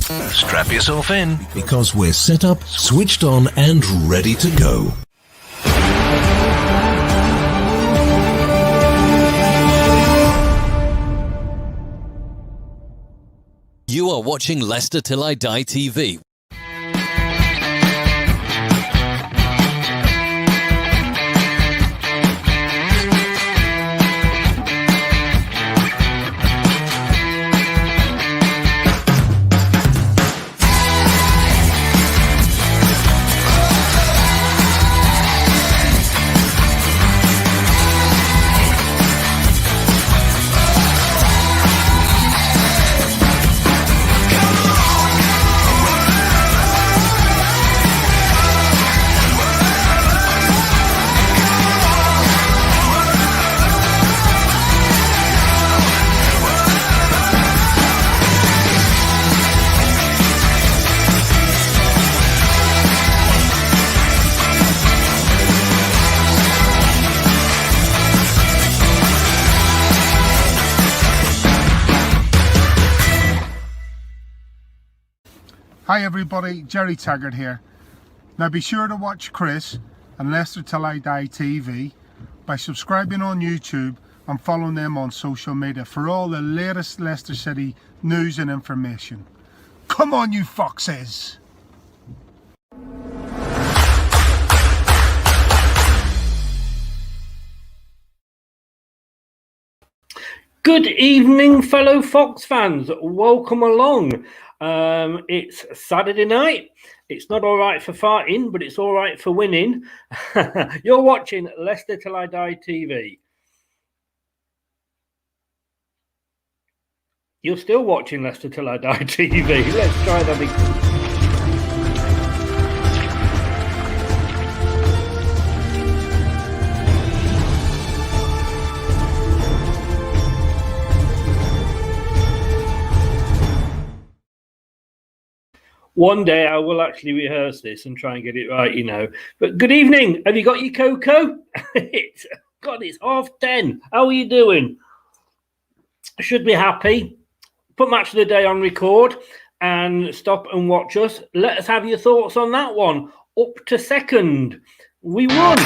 Strap yourself in, because we're set up, switched on, and ready to go. You are watching Leicester Till I Die TV. Hi everybody, Jerry Taggart here. Now be sure to watch Chris and Leicester Till I Die TV by subscribing on YouTube and following them on social media for all the latest Leicester City news and information. Come on you foxes! Good evening, fellow Fox fans. Welcome along. It's Saturday night. It's not all right for farting, but it's all right for winning. You're watching Leicester Till I Die TV. You're still watching Leicester Till I Die TV. Let's try that again. One day I will actually rehearse this and try and get it right, you know. But good evening. Have you got your cocoa? It's 10:30. How are you doing? Should be happy. Put Match of the Day on record and stop and watch us. Let us have your thoughts on that one. Up to second. We won.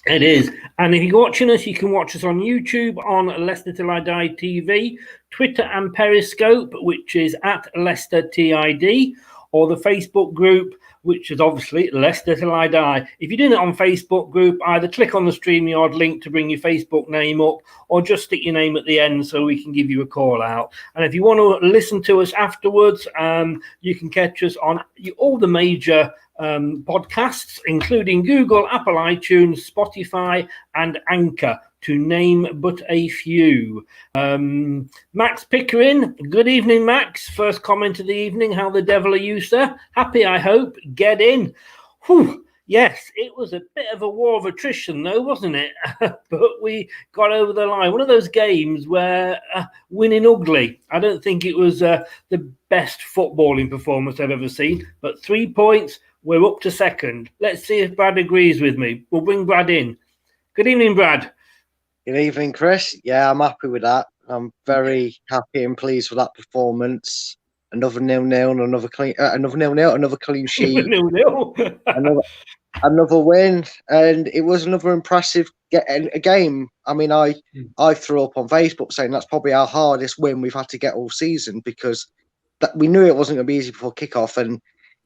It is. And if you're watching us, you can watch us on YouTube on Leicester Till I Die TV, Twitter and Periscope, which is at Leicester TID, or the Facebook group, which is obviously Leicester Till I Die. If you're doing it on Facebook group, either click on the StreamYard link to bring your Facebook name up, or just stick your name at the end so we can give you a call out. And if you want to listen to us afterwards, you can catch us on all the major podcasts, including Google, Apple, iTunes, Spotify, and Anchor, to name but a few. Max Pickering, good evening, Max. First comment of the evening. How the devil are you, sir? Happy, I hope. Get in. Whew. Yes, it was a bit of a war of attrition, though, wasn't it? But we got over the line. One of those games where winning ugly. I don't think it was the best footballing performance I've ever seen, but 3 points. We're up to second. Let's see if Brad agrees with me. We'll bring Brad in. Good evening, Brad. Good evening, Chris. Yeah, I'm happy with that. I'm very happy and pleased with that performance. Another 0-0, another clean sheet, another win, and it was another impressive game. I mean, I threw up on Facebook saying that's probably our hardest win we've had to get all season, because we knew it wasn't going to be easy before kickoff, and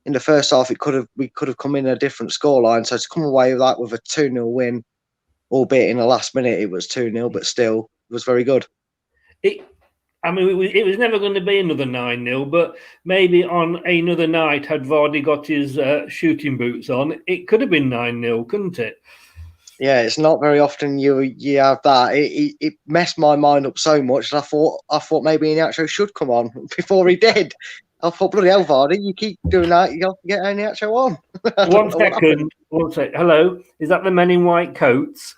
in the first half, we could have come in a different scoreline. So to come away with that with a 2-0 win, albeit in the last minute it was 2-0, but still it was very good. It was never going to be another 9-0, but maybe on another night, had Vardy got his shooting boots on, it could have been 9-0, couldn't it? Yeah, it's not very often you have that. It messed my mind up so much that I thought maybe Iheanacho should come on before he did. I thought, bloody hell, Vardy, you keep doing that, you have to get Iheanacho on. One second. Hello, is that the men in white coats?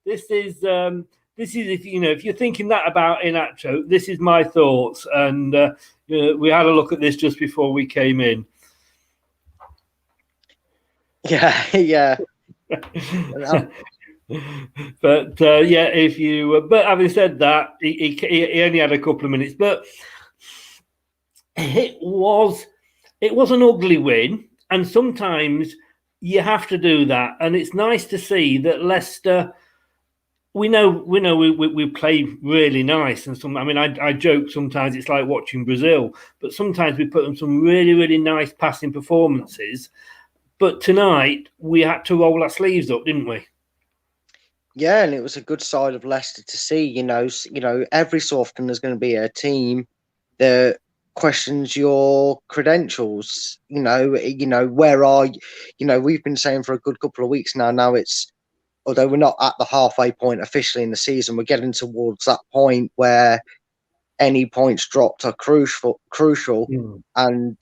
This this is, if you're thinking that about Iheanacho, this is my thoughts. And we had a look at this just before we came in. Yeah, yeah. But but having said that, he only had a couple of minutes, but it was an ugly win, and sometimes you have to do that. And it's nice to see that Leicester, we know we play really nice, and I joke sometimes it's like watching Brazil, but sometimes we put them some really, really nice passing performances. But tonight we had to roll our sleeves up, didn't we? Yeah, and it was a good side of Leicester to see. Every so often there's going to be a team that questions your credentials. Where are you? We've been saying for a good couple of weeks now. Now it's, although we're not at the halfway point officially in the season, we're getting towards that point where any points dropped are crucial. And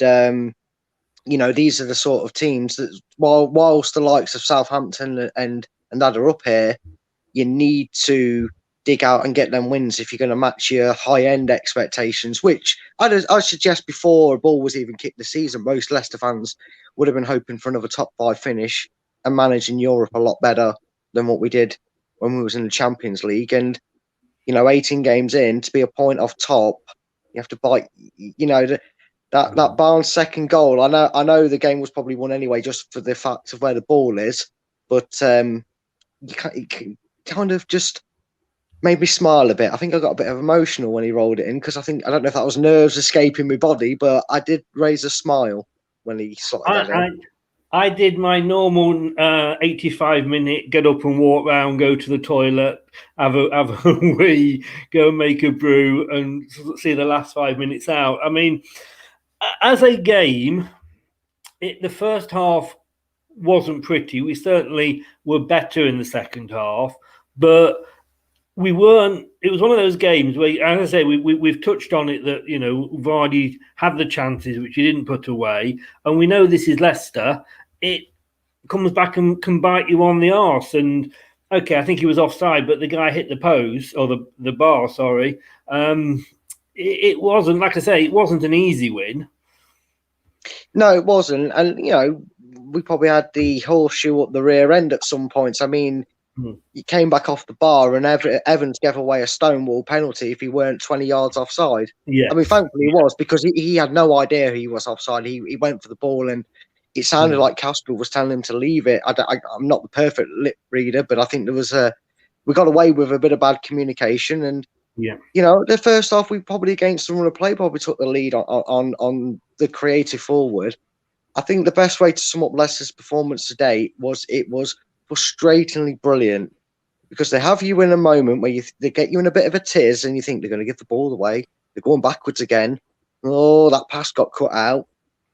these are the sort of teams that, whilst the likes of Southampton and that are up here, you need to dig out and get them wins if you're going to match your high-end expectations, which I suggest before a ball was even kicked this season, most Leicester fans would have been hoping for another top 5 finish and managing Europe a lot better than what we did when we was in the Champions League. And 18 games in, to be a point off top, you have to bite. That Barnes' second goal. I know the game was probably won anyway, just for the fact of where the ball is, but it kind of just made me smile a bit. I think I got a bit of emotional when he rolled it in, because I don't know if that was nerves escaping my body, but I did raise a smile when he slotted that in. I did my normal 85-minute get up and walk around, go to the toilet, have a wee, go and make a brew, and see the last 5 minutes out. I mean, as a game, the first half wasn't pretty. We certainly were better in the second half, but we weren't. It was one of those games where, as I say, we've touched on it, that Vardy had the chances which he didn't put away, and we know this is Leicester. It comes back and can bite you on the arse. And okay, I think he was offside, but the guy hit the post, or the bar. Sorry, it wasn't, like I say, it wasn't an easy win. No, it wasn't, and we probably had the horseshoe up the rear end at some points. I mean, he came back off the bar, and Evans gave away a stonewall penalty if he weren't 20 yards offside. Yeah, I mean, thankfully he was, because he had no idea he was offside. He went for the ball, and it sounded like Castrol was telling him to leave it. I'm not the perfect lip reader, but I think we got away with a bit of bad communication. And the first half, we probably, against the run of play, probably took the lead on the creative forward. I think the best way to sum up Leicester's performance today was it was frustratingly brilliant, because they have you in a moment where they get you in a bit of a tiz, and you think they're going to give the ball away. They're going backwards again. Oh, that pass got cut out.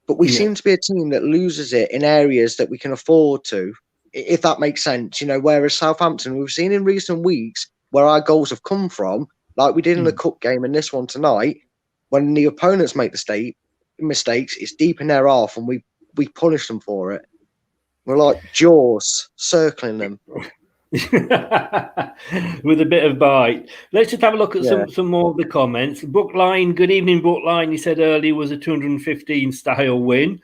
But we seem to be a team that loses it in areas that we can afford to, if that makes sense. Whereas Southampton, we've seen in recent weeks where our goals have come from, like we did in the cup game and this one tonight, when the opponents make the mistakes, it's deep in their half, and we punish them for it. We're like Jaws circling them. With a bit of bite. Let's just have a look at some more of the comments. Brookline, good evening, Brookline. You said earlier was a 215 style win.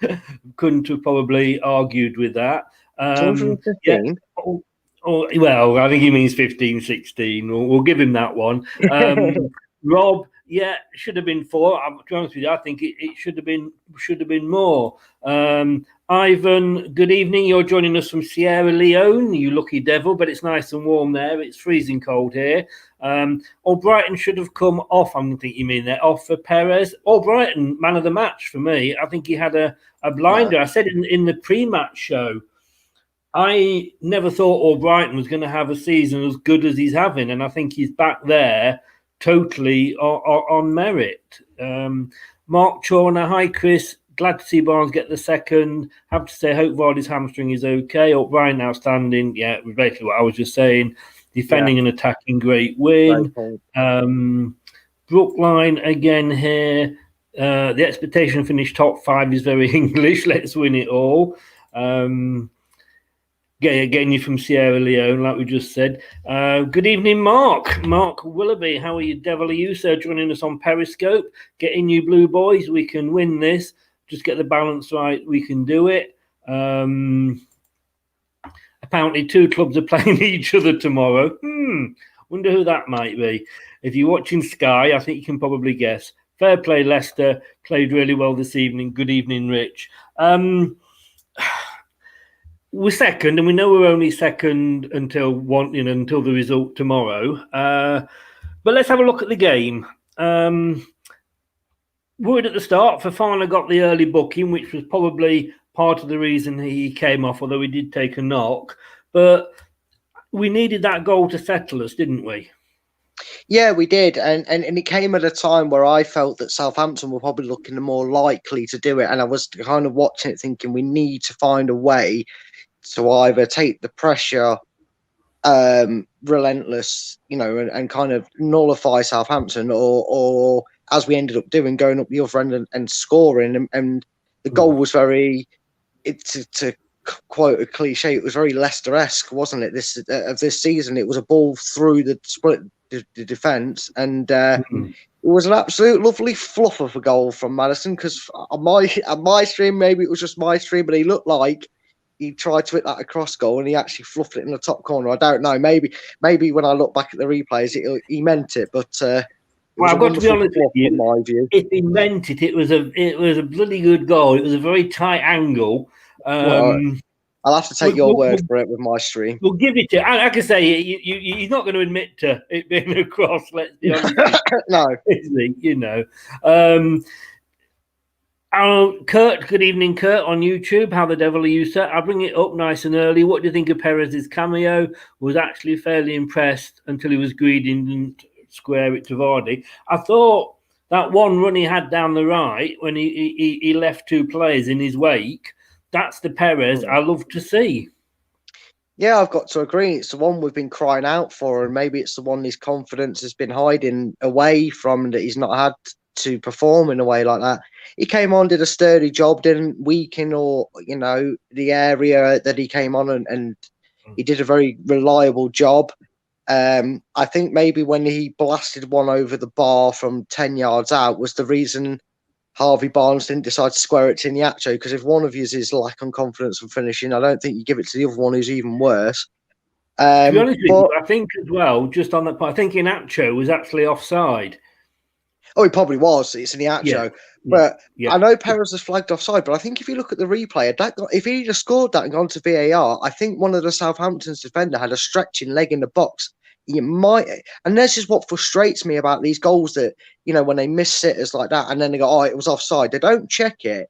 Couldn't have probably argued with that. 215? Well, I think he means 15, 16. We'll give him that one. Rob, should have been 4. To be honest with you, I think it should have been more. Ivan, good evening. You're joining us from Sierra Leone, you lucky devil, but it's nice and warm there. It's freezing cold here. Brighton should have come off. I don't think you mean that. Off for Perez. Brighton, man of the match for me. I think he had a blinder. I said in the pre-match show, I never thought Brighton was going to have a season as good as he's having, and I think he's back there totally on merit. Mark Chorner, hi Chris. Glad to see Barnes get the second. Have to say, hope Vardy's hamstring is okay. Brian outstanding. Yeah, basically what I was just saying. Defending and attacking, great win. Brookline again here. The expectation to finish top 5 is very English. Let's win it all. Getting you from Sierra Leone, like we just said. Good evening, Mark. Mark Willoughby, how are you? Devil are you, sir? Joining us on Periscope. Getting you blue boys. We can win this. Just get the balance right. We can do it. Apparently, two clubs are playing each other tomorrow. Wonder who that might be. If you're watching Sky, I think you can probably guess. Fair play, Leicester. Played really well this evening. Good evening, Rich. We're second, and we know we're only second until until the result tomorrow. But let's have a look at the game. Worried at the start, Fofana got the early booking, which was probably part of the reason he came off, although he did take a knock. But we needed that goal to settle us, didn't we? Yeah, we did, and it came at a time where I felt that Southampton were probably looking more likely to do it, and I was kind of watching it thinking we need to find a way to either take the pressure relentless, and kind of nullify Southampton, or as we ended up doing, going up the other end and scoring, and the goal was very, to quote a cliche, it was very Leicester-esque, wasn't it? This season, it was a ball through the split the defence, and it was an absolute lovely fluff of a goal from Maddison, because on my stream, maybe it was just my stream, but he looked like he tried to hit that across goal and he actually fluffed it in the top corner. I don't know. Maybe when I look back at the replays, he meant it, but well, I've got to be honest with you. In my view, if he meant it, it was a bloody good goal. It was a very tight angle. I'll have to take your word for it with my stream. We'll give it to. Like I say, he's not going to admit to it being a cross. Let's be honest. No, is he? Kurt, good evening, Kurt, on YouTube. How the devil are you, sir? I'll bring it up nice and early. What do you think of Perez's cameo? Was actually fairly impressed until he was greedy and didn't square it to Vardy. I thought that one run he had down the right when he left two players in his wake, that's the Perez I love to see. Yeah, I've got to agree. It's the one we've been crying out for, and maybe it's the one his confidence has been hiding away from, that he's not had to perform in a way like that. He came on, did a sturdy job, didn't weaken or the area that he came on, and he did a very reliable job. I think maybe when he blasted one over the bar from 10 yards out was the reason Harvey Barnes didn't decide to square it to Iheanacho, because if one of you is lack on confidence and finishing, I don't think you give it to the other one who's even worse. To be honest with you, I think as well, just on that point, I think Iheanacho was actually offside. Oh, he probably was. It's Iheanacho. I know Perez has flagged offside, but I think if you look at the replay, if he'd have scored that and gone to VAR, I think one of the Southampton's defender had a stretching leg in the box. You might, and this is what frustrates me about these goals, that when they miss sitters like that and then they go, oh, it was offside. They don't check it,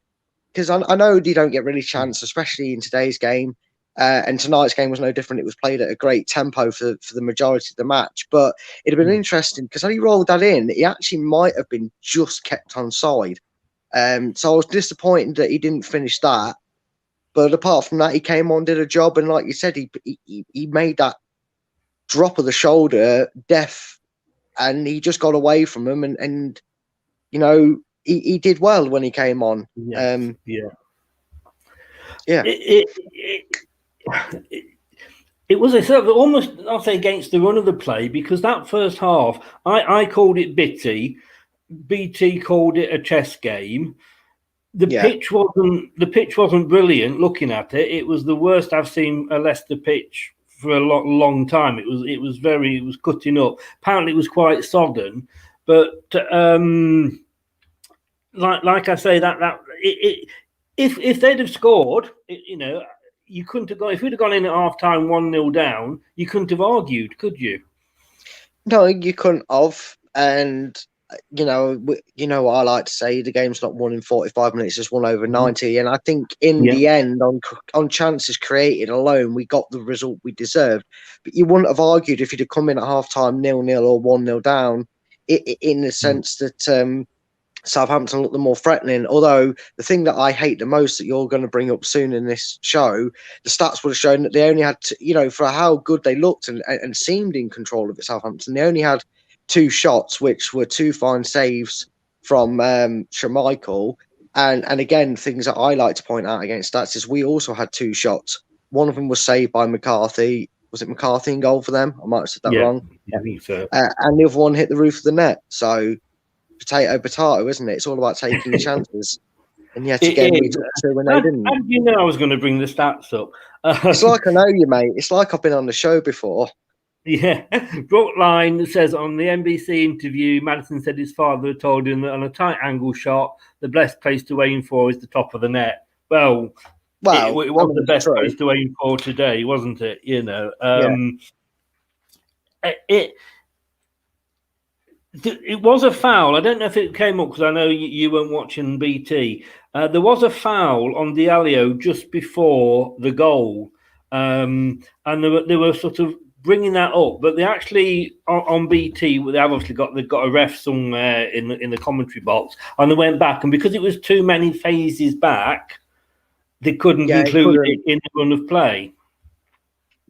because I know you don't get really chance, especially in today's game. And tonight's game was no different. It was played at a great tempo for the majority of the match, but it'd have been interesting, because had he rolled that in, he actually might have been just kept on side. So I was disappointed that he didn't finish that, but apart from that, he came on, did a job, and like you said, he made that drop of the shoulder def, and he just got away from him, and he did well when he came on. It was a sort of almost, I'll say, against the run of the play, because that first half, I called it bitty, BT called it a chess game. The pitch wasn't brilliant. Looking at it, it was the worst I've seen a Leicester pitch for a long time. It was cutting up. Apparently, it was quite sodden, but like I say, if they'd have scored, you couldn't have gone. If we'd have gone in at half time 1-0 down, you couldn't have argued, could you? No, you couldn't have. And what I like to say, the game's not won in 45 minutes, it's won over 90. And I think in the end, on chances created alone, we got the result we deserved. But you wouldn't have argued if you'd have come in at half time 0-0 or 1-0 down, in the sense that Southampton looked the more threatening. Although the thing that I hate the most, that you're going to bring up soon in this show, the stats would have shown that they only had for how good they looked and seemed in control of it, Southampton, they only had 2 shots, which were 2 fine saves from Schmeichel. And again, things that I like to point out against stats is we also had 2 shots, one of them was saved by McCarthy. Was it McCarthy in goal for them? I might have said that wrong. I think so. And the other one hit the roof of the net. So potato, isn't it? It's all about taking your chances. And yet again, we took two and they didn't. How did you know I was going to bring the stats up? It's like I know you, mate. It's like I've been on the show before. Yeah. Brookline says on the NBC interview, Madison said his father had told him that on a tight angle shot, the best place to aim for is the top of the net. Well, it wasn't the best place to aim for today, wasn't it? You know, it was a foul. I don't know if it came up because I know you weren't watching BT. There was a foul on Diallo just before the goal, and they were sort of bringing that up, but they actually on BT they've got a ref somewhere in the commentary box, and they went back, and because it was too many phases back, they couldn't include it in the run of play.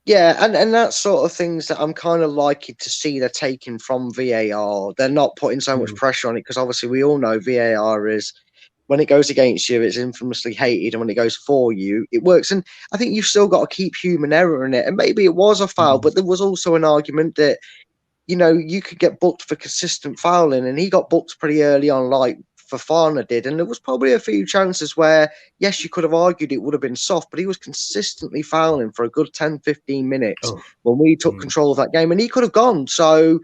Yeah, and that sort of things that I'm kind of liking to see they're taking from VAR. They're not putting so much pressure on it because obviously we all know VAR is, when it goes against you, it's infamously hated, and when it goes for you, it works. And I think you've still got to keep human error in it. And maybe it was a foul, but there was also an argument that, you know, you could get booked for consistent fouling, and he got booked pretty early on, like Fofana did, and there was probably a few chances where, yes, you could have argued it would have been soft, but he was consistently fouling for a good 10-15 minutes when we took control of that game, and he could have gone. So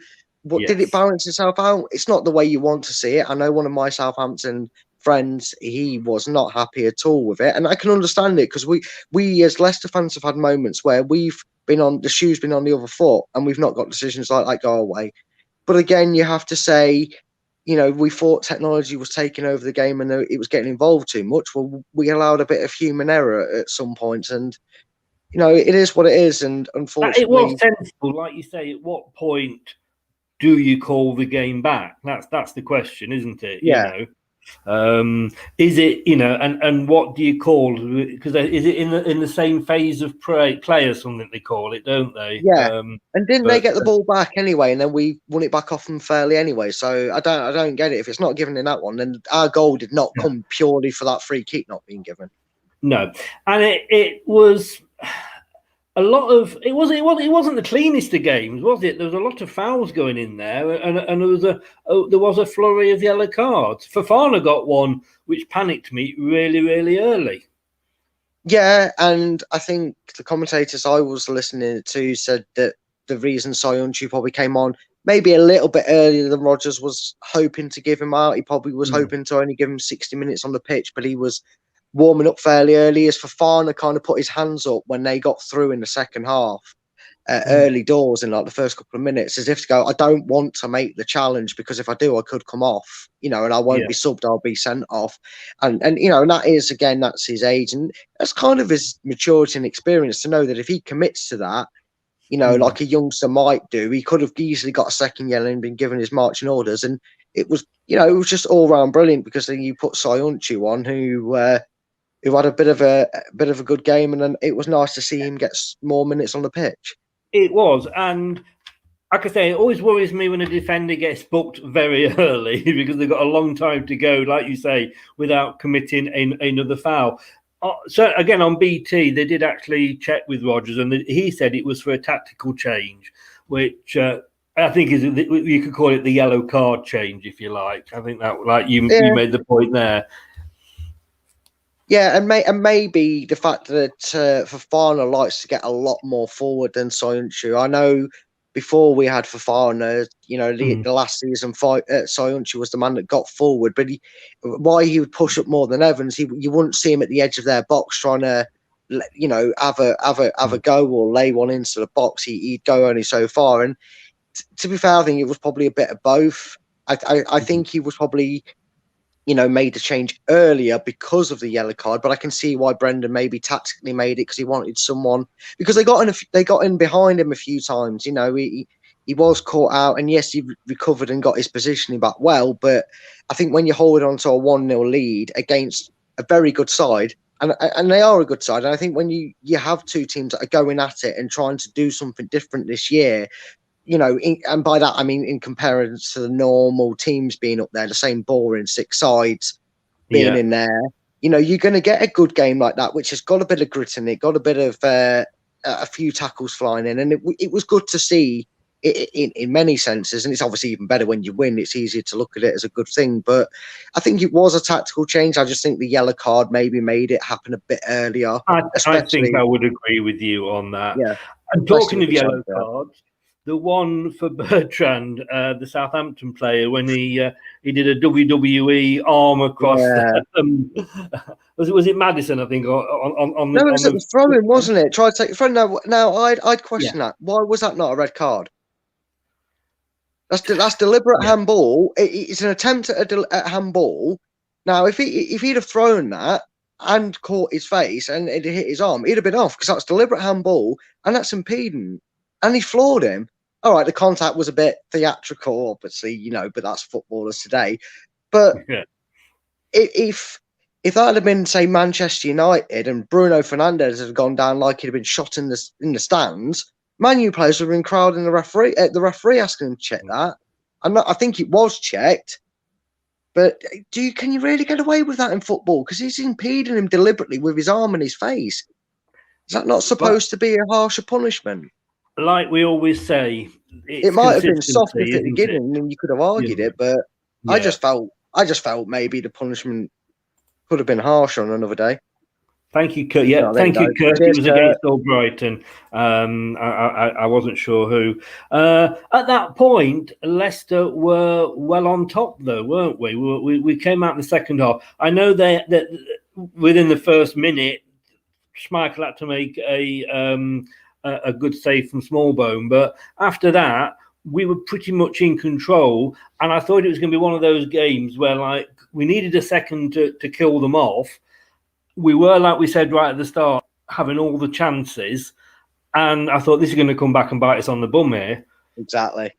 did it balance itself out? It's not the way you want to see it. I know one of my Southampton friends, he was not happy at all with it, and I can understand it because we as Leicester fans have had moments where we've been on the shoe's been on the other foot and we've not got decisions like that go away. But again, you have to say, you know, we thought technology was taking over the game and it was getting involved too much. Well, we allowed a bit of human error at some points, and you know, it is what it is. And unfortunately, it was sensible, like you say. At what point do you call the game back? That's the question, isn't it? Yeah. You know? Is it, you know, and what do you call, because is it in the same phase of play or something they call it, don't they? Yeah. And didn't they get the ball back anyway, and then we won it back off them fairly anyway? So I don't get it. If it's not given in that one, then our goal did not come purely for that free kick not being given. No, and it was a lot of it wasn't the cleanest of games, was it? There was a lot of fouls going in there, and there was a flurry of yellow cards. Fofana got one which panicked me really, really early. Yeah, and I think the commentators I was listening to said that the reason Soyuncu probably came on maybe a little bit earlier than Rodgers was hoping to give him out. He probably was hoping to only give him 60 minutes on the pitch, but he was warming up fairly early as Fofana kind of put his hands up when they got through in the second half, early doors in like the first couple of minutes, as if to go, I don't want to make the challenge because if I do, I could come off, you know, and I won't be subbed, I'll be sent off. And you know, and that is, again, that's his age, and that's kind of his maturity and experience to know that if he commits to that, you know, like a youngster might do, he could have easily got a second yellow and been given his marching orders. And it was, you know, it was just all round brilliant because then you put Soyuncu on who had a bit of a good game, and then it was nice to see him get more minutes on the pitch. It was, and like I say, it always worries me when a defender gets booked very early because they've got a long time to go, like you say, without committing another foul. So again, on BT, they did actually check with Rodgers, and he said it was for a tactical change, which I think is, you could call it the yellow card change, if you like. I think that, like you made the point there. Yeah, and maybe the fact that Fofana likes to get a lot more forward than Soyuncu. I know before we had Fofana, you know, the last season, Soyuncu was the man that got forward, but why he would push up more than Evans, you wouldn't see him at the edge of their box trying to, you know, have a go or lay one into the box. He'd go only so far, and to be fair, I think it was probably a bit of both. I think he was probably, you know, made the change earlier because of the yellow card, but I can see why Brendan maybe tactically made it because he wanted someone, because they got in behind him a few times. You know, he was caught out, and yes, he recovered and got his positioning back well, but I think when you're holding on to a 1-0 lead against a very good side, and they are a good side, and I think when you have two teams that are going at it and trying to do something different this year, you know, and by that I mean in comparison to the normal teams being up there, the same boring six sides being in there. you're going to get a good game like that, which has got a bit of grit in it, got a bit of a few tackles flying in, and it was good to see in many senses. And it's obviously even better when you win. It's easier to look at it as a good thing. But I think it was a tactical change. I just think the yellow card maybe made it happen a bit earlier. I think I would agree with you on that. Yeah. And talking of yellow cards, the one for Bertrand, the Southampton player, when he did a WWE arm across. Was it Madison? I think on the. No, it was throwing, wasn't it? Try to take the front. Now I'd question that. Why was that not a red card? That's deliberate handball. It's an attempt at handball. Now, if he'd have thrown that and caught his face and it hit his arm, he'd have been off, because that's deliberate handball and that's impeding. And he floored him. All right, the contact was a bit theatrical, obviously, but that's footballers today. But if that had been, say, Manchester United and Bruno Fernandes had gone down like he'd been shot in the stands, Man U players would have been crowding the referee asking him to check that. I think it was checked. But can you really get away with that in football? Because he's impeding him deliberately with his arm and his face. Is that not supposed to be a harsher punishment? Like we always say, it might have been soft at the beginning, and you could have argued it. But I just felt maybe the punishment could have been harsher on another day. Thank you, Kurt. Yeah, thank you, Kurt. It was against Albrighton. I wasn't sure who. At that point, Leicester were well on top, though, weren't we? We came out in the second half. I know that within the first minute, Schmeichel had to make a good save from Smallbone, but after that, we were pretty much in control. And I thought it was going to be one of those games where, we needed a second to kill them off. We were, like we said right at the start, having all the chances, and I thought this is going to come back and bite us on the bum here. Exactly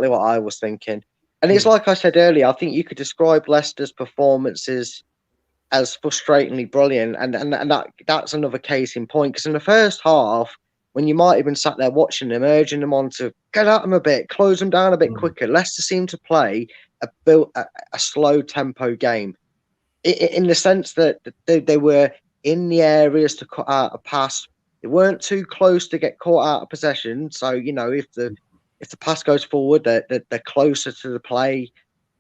what I was thinking. And it's like I said earlier, I think you could describe Leicester's performances as frustratingly brilliant, and that's another case in point, because in the first half, when you might have been sat there watching them, urging them on to get at them a bit, close them down a bit quicker, Leicester seemed to play a slow tempo game. In the sense that they were in the areas to cut out a pass. They weren't too close to get caught out of possession. So, if the pass goes forward, they're closer to the play.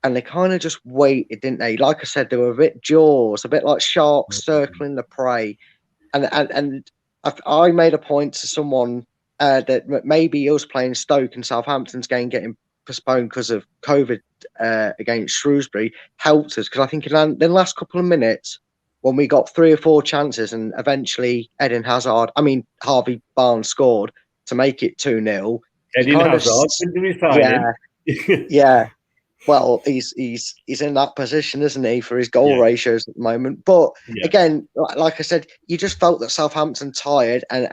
And they kind of just waited, didn't they? Like I said, they were a bit jaws, a bit like sharks circling the prey. And I made a point to someone that maybe he was playing Stoke and Southampton's game getting postponed because of COVID against Shrewsbury helped us, because I think in the last couple of minutes, when we got 3 or 4 chances and eventually Harvey Barnes scored to make it 2-0. Eden Hazard, yeah. Well, he's in that position, isn't he, for his goal ratios at the moment? But again, like I said, you just felt that Southampton tired and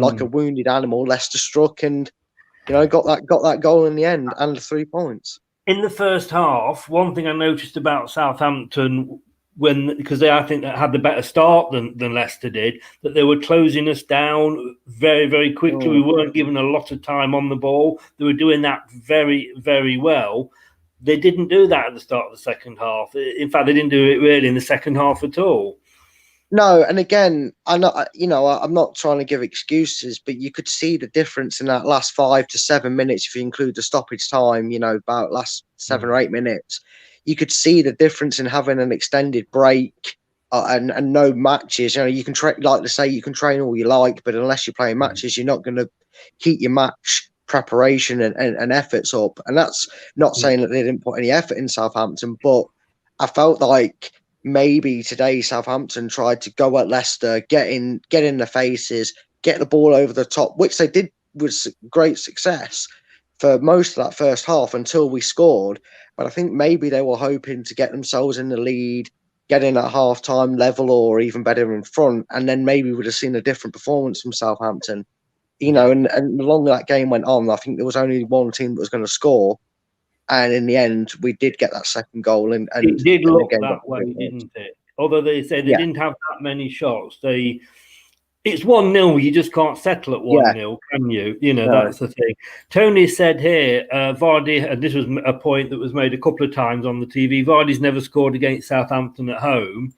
like a wounded animal, Leicester struck and got that goal in the end and the 3 points. In the first half, one thing I noticed about Southampton, because I think they had the better start than Leicester did, that they were closing us down very, very quickly. We weren't given a lot of time on the ball. They were doing that very, very well. They didn't do that at the start of the second half. In fact, they didn't do it really in the second half at all. No, and again, I'm not trying to give excuses, but you could see the difference in that last 5 to 7 minutes if you include the stoppage time. About last 7 or 8 minutes, you could see the difference in having an extended break and no matches. You can train all you like, but unless you're playing matches, you're not going to keep your match preparation and efforts up. And that's not saying that they didn't put any effort in Southampton, but I felt like maybe today Southampton tried to go at Leicester, get in the faces, get the ball over the top, which they did with great success for most of that first half until we scored. But I think maybe they were hoping to get themselves in the lead, get in at half-time level or even better in front, and then maybe we'd have seen a different performance from Southampton. And the longer that game went on, I think there was only one team that was going to score. And in the end, we did get that second goal. And it did look that way, didn't it? Although they said they didn't have that many shots. It's 1-0. You just can't settle at 1-0, can you? That's the thing. Tony said here, Vardy, and this was a point that was made a couple of times on the TV, Vardy's never scored against Southampton at home.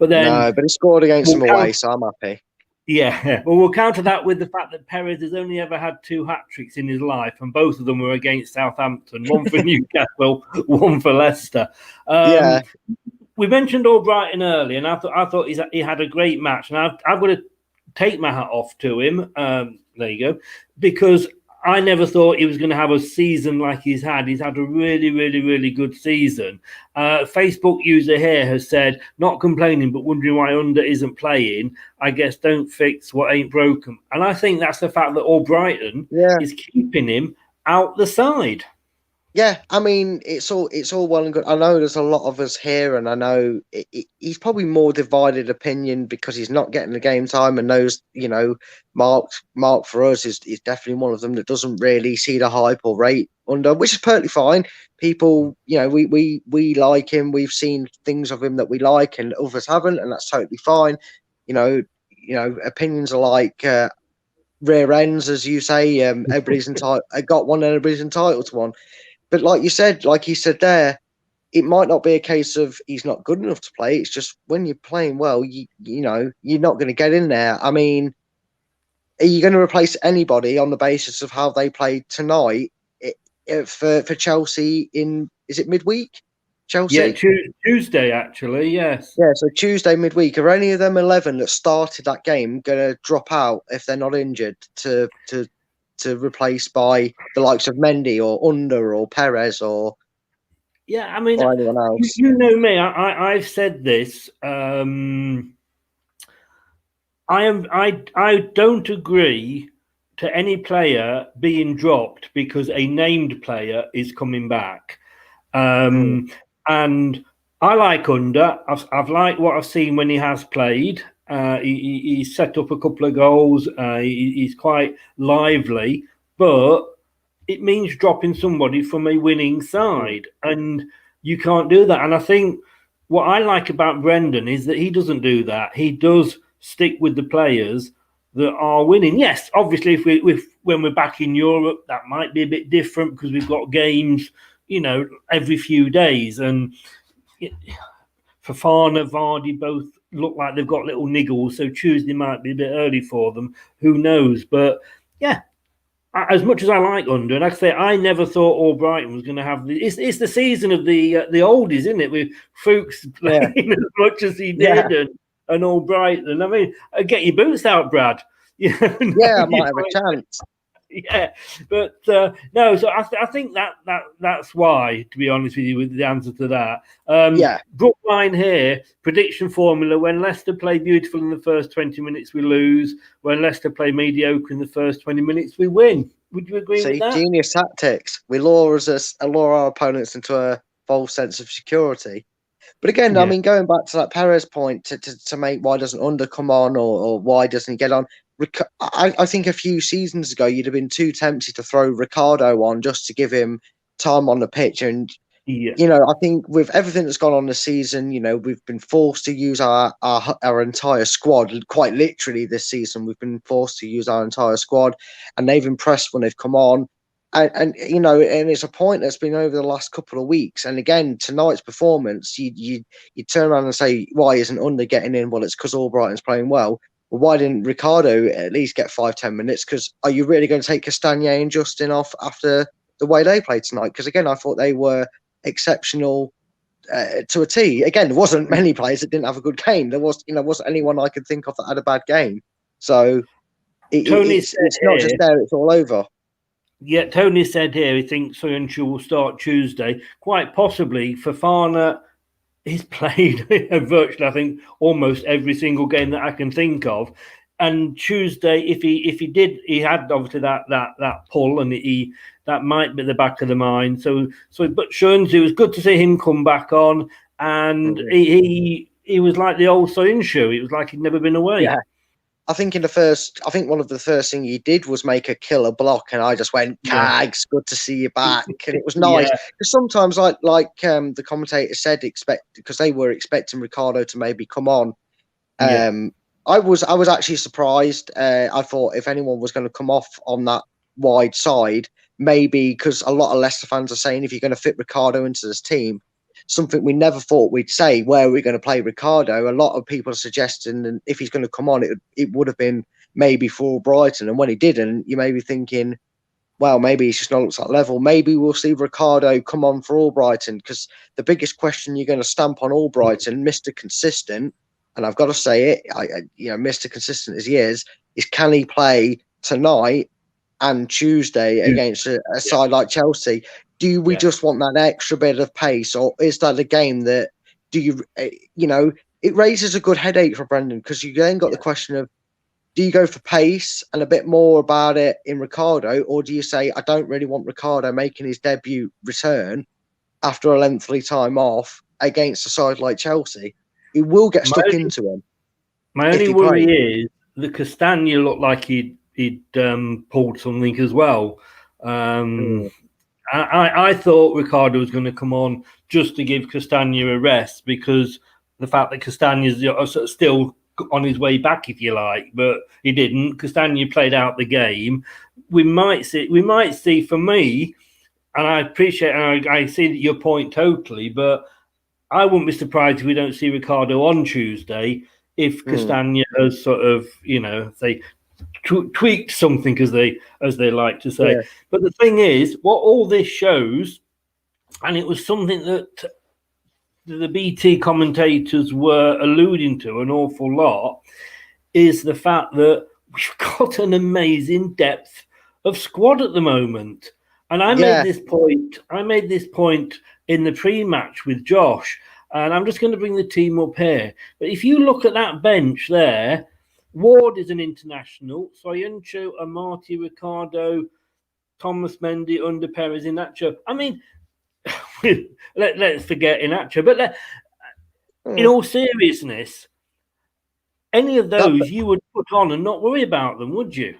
But then, No, but he scored against them we'll away, count- so I'm happy. yeah, well, we'll counter that with the fact that Perez has only ever had 2 hat-tricks in his life, and both of them were against Southampton, one for Newcastle, one for Leicester. Yeah. We mentioned Albrighton earlier, and I thought he had a great match, and I'm going to take my hat off to him. There you go, because I never thought he was going to have a season like he's had. He's had a really, really, really good season. Facebook user here has said, not complaining, but wondering why Under isn't playing. I guess don't fix what ain't broken. And I think that's the fact that Albrighton is keeping him out the side. Yeah, I mean, it's all well and good. I know there's a lot of us here, and I know he's probably more divided opinion because he's not getting the game time, and knows, Mark for us is definitely one of them that doesn't really see the hype or rate Under, which is perfectly fine. People, we like him. We've seen things of him that we like, and others haven't, and that's totally fine. Opinions are like rear ends, as you say. Everybody's entitled. Got one, and everybody's entitled to one. But like he said there, it might not be a case of he's not good enough to play. It's just when you're playing well, you're not going to get in there. I mean, are you going to replace anybody on the basis of how they played tonight for Chelsea is it midweek? Chelsea? Yeah, Tuesday, actually, yes. Yeah, so Tuesday midweek. Are any of them 11 that started that game going to drop out if they're not injured to replace by the likes of Mendy or Under or Perez or anyone else? You know me. I've said this. I don't agree to any player being dropped because a named player is coming back. And I like Under. I've liked what I've seen when he has played. He's set up a couple of goals. He's quite lively, but it means dropping somebody from a winning side, and you can't do that. And I think what I like about Brendan is that he doesn't do that. He does stick with the players that are winning. Yes, obviously, when we're back in Europe, that might be a bit different because we've got games, every few days, and Fofana, Vardy both look like they've got little niggles, so Tuesday might be a bit early for them. Who knows? But yeah, as much as I like Under, and like I say, I never thought Albrighton was going to have it's the season of the oldies, isn't it? With Fuchs playing as much as he did, and Albrighton. I mean, get your boots out, Brad. Yeah, I might have a chance. Yeah, but no. So I think that's why, to be honest with you, with the answer to that. Brookline here, prediction formula: when Leicester play beautiful in the first 20 minutes, we lose. When Leicester play mediocre in the first 20 minutes, we win. Would you agree with that? Genius tactics. We lure our opponents into a false sense of security. But again, I mean, going back to that Perez point to make why doesn't Under come on or why doesn't he get on? I think a few seasons ago you'd have been too tempted to throw Ricardo on just to give him time on the pitch. And I think with everything that's gone on this season, we've been forced to use our entire squad. Quite literally, this season we've been forced to use our entire squad, and they've impressed when they've come on. And it's a point that's been over the last couple of weeks. And again, tonight's performance, you turn around and say, why isn't Under getting in? Well, it's because Albrighton's playing well. Well, why didn't Ricardo at least get 5-10 minutes? Because are you really going to take Castagne and Justin off after the way they played tonight? Because again, I thought they were exceptional to a T. Again, there wasn't many players that didn't have a good game. There wasn't anyone I could think of that had a bad game. So it's not just there; it's all over. Yeah, Tony said here he thinks Soyuncu will start Tuesday. Quite possibly. Fofana, he's played virtually, I think, almost every single game that I can think of. And Tuesday, if he did, he had obviously that pull, and that might be the back of the mind. So but Soyuncu, it was good to see him come back on, and he was like the old Soyuncu. It was like he'd never been away. Yeah. I think one of the first thing he did was make a killer block, and I just went, "Cags, good to see you back." And it was nice because sometimes, like the commentator said, because they were expecting Ricardo to maybe come on. I was actually surprised. I thought if anyone was going to come off on that wide side, maybe because a lot of Leicester fans are saying if you're going to fit Ricardo into this team, something we never thought we'd say. Where we're going to play Ricardo, a lot of people are suggesting, and if he's going to come on, it would have been maybe for Brighton. And when he didn't, you may be thinking, well, maybe he's just not looks that level. Maybe we'll see Ricardo come on for Albrighton, because the biggest question you're going to stamp on Albrighton, Mr. Consistent, and I've got to say it, Mr. Consistent as he is can he play tonight and Tuesday against a side like Chelsea? Do we just want that extra bit of pace, or is that a game that it raises a good headache for Brendan, because you then got the question of, do you go for pace and a bit more about it in Ricardo, or do you say, I don't really want Ricardo making his debut return after a lengthy time off against a side like Chelsea? He will get stuck into him. My only worry is that Castagna looked like he'd pulled something as well. I thought Ricardo was going to come on just to give Castagna a rest, because the fact that Castagna's still on his way back, if you like, but he didn't. Castagna played out the game. We might see. For me, and I appreciate, and I see your point totally, but I wouldn't be surprised if we don't see Ricardo on Tuesday if Castagna has sort of, they tweaked something, as they like to say. Yeah. But the thing is, what all this shows, and it was something that the BT commentators were alluding to an awful lot, is the fact that we've got an amazing depth of squad at the moment. And I made this point in the pre-match with Josh, and I'm just going to bring the team up here. But if you look at that bench there, Ward is an international, Soyuncu, Amati, Ricardo, Thomas Mendy, under Perez, Inacho. I mean, let's forget Inacho, but in all seriousness, any of those you would put on and not worry about them, would you?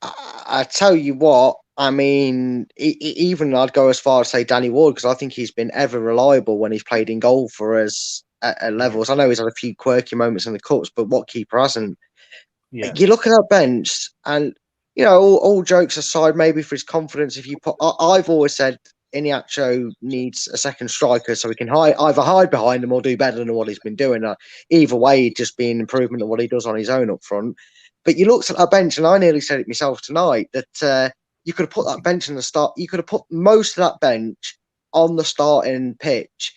I tell you what, I mean, even I'd go as far as say Danny Ward, because I think he's been ever reliable when he's played in goal for us at levels. I know he's had a few quirky moments in the cups, but what keeper hasn't? Yeah. You look at our bench, and all jokes aside, maybe for his confidence, if you put, I've always said Inacho needs a second striker so he can either hide behind him or do better than what he's been doing. Either way, he'd just be an improvement of what he does on his own up front. But you looked at our bench, and I nearly said it myself tonight, that you could have put that bench in the start. You could have put most of that bench on the starting pitch,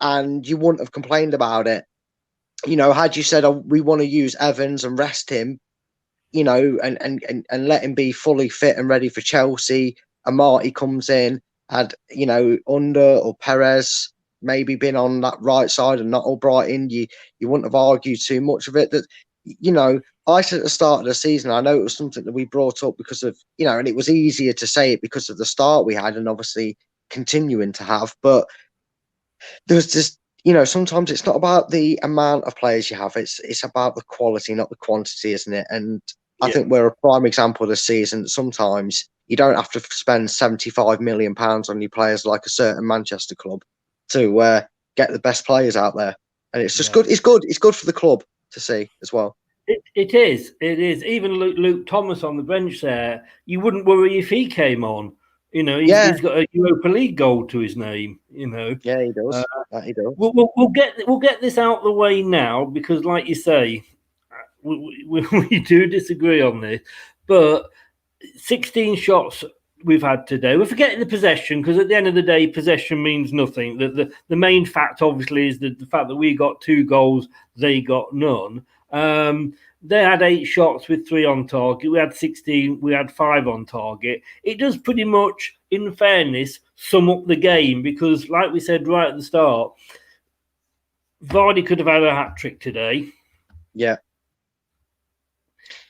and you wouldn't have complained about it. Had you said, we want to use Evans and rest him, and let him be fully fit and ready for Chelsea, Amati comes in, had, Under or Perez maybe been on that right side and not Albrighton, you wouldn't have argued too much of it. That, I said at the start of the season, I know it was something that we brought up because of, and it was easier to say it because of the start we had and obviously continuing to have. But there's just, sometimes it's not about the amount of players you have. It's about the quality, not the quantity, isn't it? And I think we're a prime example this season. Sometimes you don't have to spend £75 million on your players like a certain Manchester club to get the best players out there. And it's just good. It's good for the club to see as well. It is. Even Luke Thomas on the bench there, you wouldn't worry if he came on. He's got a Europa League goal to his name. Yeah, he does. He does. We'll get this out of the way now, because, like you say, we do disagree on this. But 16 shots we've had today. We're forgetting the possession, because at the end of the day, possession means nothing. The main fact, obviously, is the fact that we got 2 goals, they got none. They had 8 shots with 3 on target. We had 16. We had 5 on target. It does pretty much, in fairness, sum up the game, because, like we said right at the start, Vardy could have had a hat-trick today. Yeah.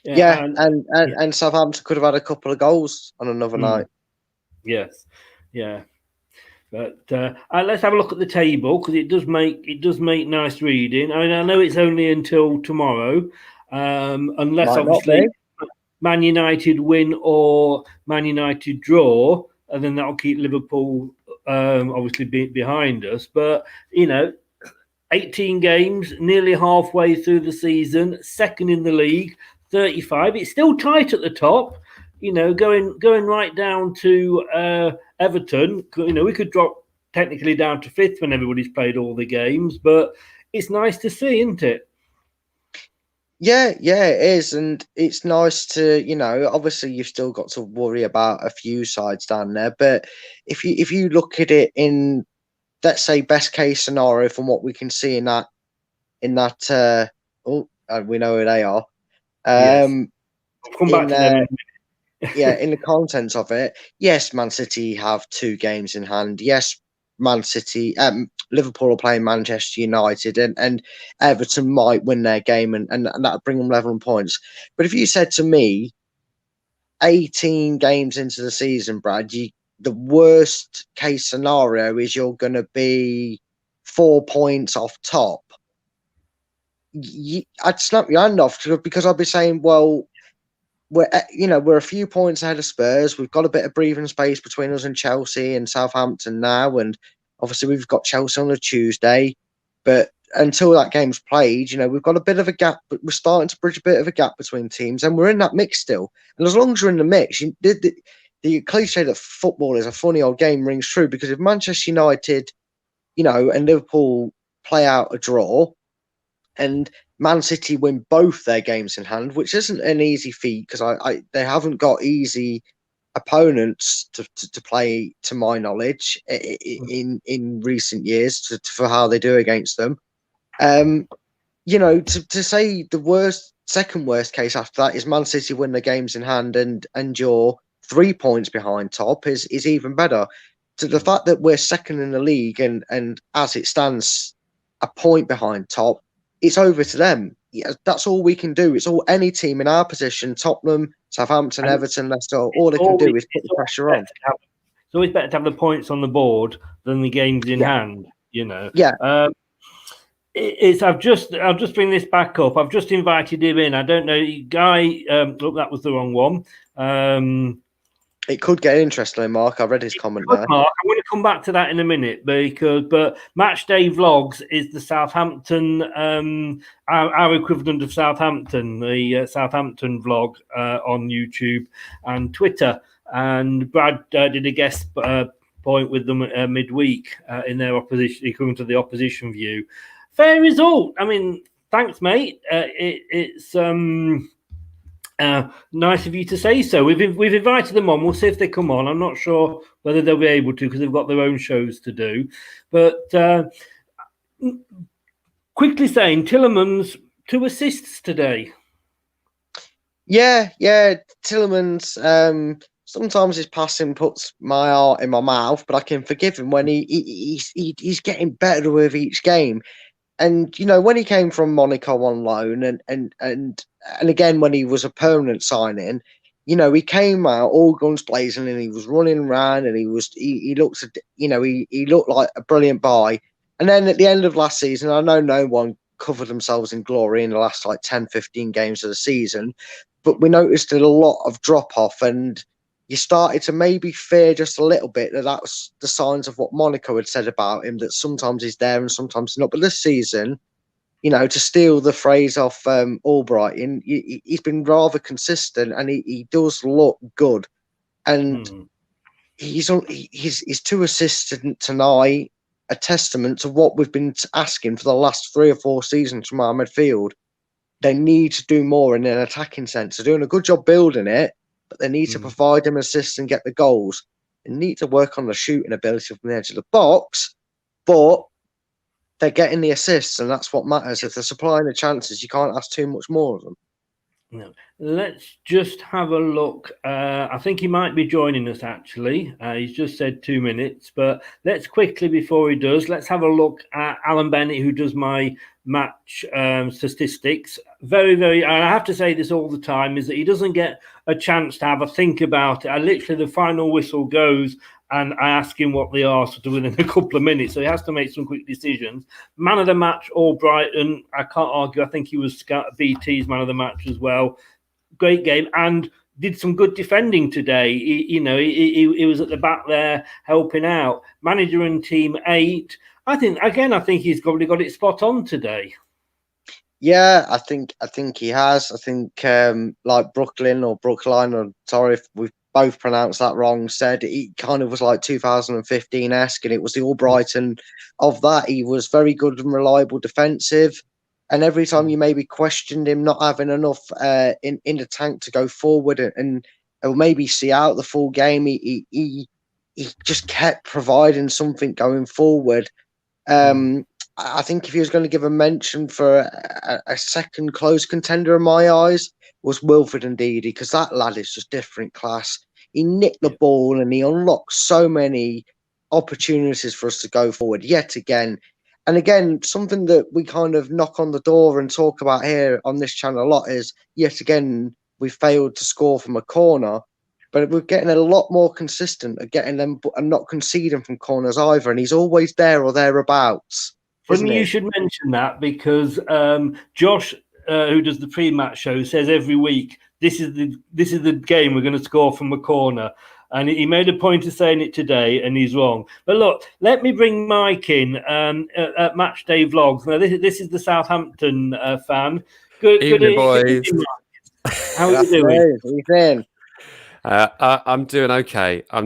And Southampton could have had a couple of goals on another night. Yes. Yeah. But let's have a look at the table, because it does make nice reading. I mean, I know it's only until tomorrow, unless obviously Man United win or Man United draw, and then that'll keep Liverpool obviously behind us. But 18 games, nearly halfway through the season, second in the league, 35. It's still tight at the top. Going right down to Everton. We could drop technically down to 5th when everybody's played all the games, but it's nice to see, isn't it? Yeah, it is, and it's nice to, obviously you've still got to worry about a few sides down there, but if you look at it in, let's say, best case scenario from what we can see in that we know who they are. Yes. I'll come back to them in a minute. Yeah, in the contents of it, yes, Man City have 2 games in hand. Yes, Liverpool are playing Manchester United, and Everton might win their game, and that'll bring them 11 points. But if you said to me, 18 games into the season, Brad, the worst case scenario is you're going to be 4 points off top. I'd snap your hand off, because I'd be saying, well, we're a few points ahead of Spurs. We've got a bit of breathing space between us and Chelsea and Southampton now, and obviously we've got Chelsea on a Tuesday. But until that game's played, we've got a bit of a gap. But we're starting to bridge a bit of a gap between teams, and we're in that mix still. And as long as you're in the mix, the cliche that football is a funny old game rings true. Because if Manchester United, and Liverpool play out a draw, and Man City win both their games in hand, which isn't an easy feat, because they haven't got easy opponents to play, to my knowledge, in recent years for how they do against them. To say the second worst case after that is Man City win their games in hand and you're 3 points behind top is even better. To the fact that we're second in the league and as it stands a point behind top, it's over to them. Yeah, that's all we can do. It's all any team in our position, Tottenham, Southampton, Everton, Leicester, all they can do is put the pressure on. It's always better to have the points on the board than the games in hand, Yeah. I'll just bring this back up. I've just invited him in. I don't know, Guy. That was the wrong one. It could get interesting, Mark. I read his comment there. Mark, I'm going to come back to that in a minute, but Match Day Vlogs is the Southampton, our equivalent of Southampton, the Southampton vlog on YouTube and Twitter. And Brad did a guest point with them midweek in their opposition, according to the opposition view. Fair result. I mean, thanks, mate. It's nice of you to say so. We've invited them on. We'll see if they come on. I'm not sure whether they'll be able to because they've got their own shows to do. But quickly saying, Tielemans 2 assists today. Yeah. Tielemans. Sometimes his passing puts my heart in my mouth, but I can forgive him when he's getting better with each game. And when he came from Monaco on loan, and again when he was a permanent signing, he came out all guns blazing, and he was running around, and he looked like a brilliant buy. And then at the end of last season, I know no one covered themselves in glory in the last 10-15 games of the season, but we noticed a lot of drop off, and you started to maybe fear just a little bit that was the signs of what Monaco had said about him, that sometimes he's there and sometimes not. But this season, to steal the phrase off Albrighton, he's been rather consistent, and he does look good. And his 2 assists tonight, a testament to what we've been asking for the last 3 or 4 seasons from our midfield. They need to do more in an attacking sense. They're doing a good job building it, but they need to provide them assists and get the goals. They need to work on the shooting ability from the edge of the box, but they're getting the assists, and that's what matters. If they're supplying the chances, you can't ask too much more of them. No. Let's just have a look. I think he might be joining us, actually. He's just said 2 minutes, but let's quickly, before he does, let's have a look at Alan Bennett, who does my match statistics. Very, very, and I have to say this all the time, is that he doesn't get a chance to have a think about it. Literally, the final whistle goes, and I ask him what they are sort of within a couple of minutes. So he has to make some quick decisions. Man of the match, Albrighton. I can't argue. I think he was BT's man of the match as well. Great game, and did some good defending today. He was at the back there helping out. Manager and team 8. I think he's probably got it spot on today. Yeah, I think he has. I think like Brookline, or sorry if we've both pronounced that wrong, said it kind of was like 2015-esque, and it was the Albrighton of that. He was very good and reliable defensive, and every time you maybe questioned him not having enough in the tank to go forward and maybe see out the full game, he just kept providing something going forward. I think if he was going to give a mention for a second close contender in my eyes, was Wilfred Ndidi, because that lad is just different class. He nicked the ball and he unlocked so many opportunities for us to go forward yet again. And again, something that we kind of knock on the door and talk about here on this channel a lot is, yet again, we failed to score from a corner. But we're getting a lot more consistent at getting them and not conceding from corners either. And he's always there or thereabouts. Funny you should mention that, because Josh, who does the pre-match show, says every week, this is the game we're going to score from a corner. And he made a point of saying it today, and he's wrong. But look, let me bring Mike in at Match Day Vlogs. Now, this is the Southampton fan. Good evening, boys. How are you doing? Evening. I'm doing okay. A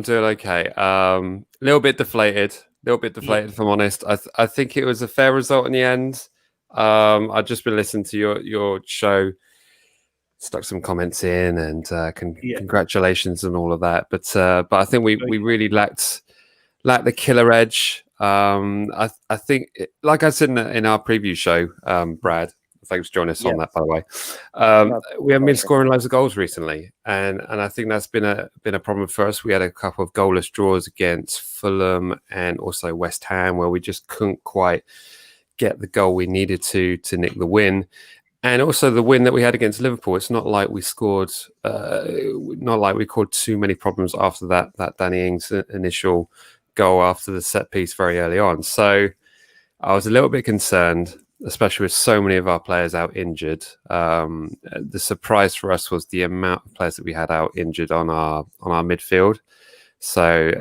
little bit deflated. If I'm honest. I think it was a fair result in the end. I've just been listening to your show, stuck some comments in, and congratulations and all of that. But I think we really lacked the killer edge. I think, like I said in our preview show, Brad. Thanks for joining us on that, by the way. We haven't been scoring loads of goals recently, and I think that's been a problem for us. We had a couple of goalless draws against Fulham and also West Ham, where we just couldn't quite get the goal we needed to nick the win. And also the win that we had against Liverpool. It's not like we scored, caused too many problems after that Danny Ings initial goal after the set piece very early on. So I was a little bit concerned, especially with so many of our players out injured. The surprise for us was the amount of players that we had out injured on our midfield. So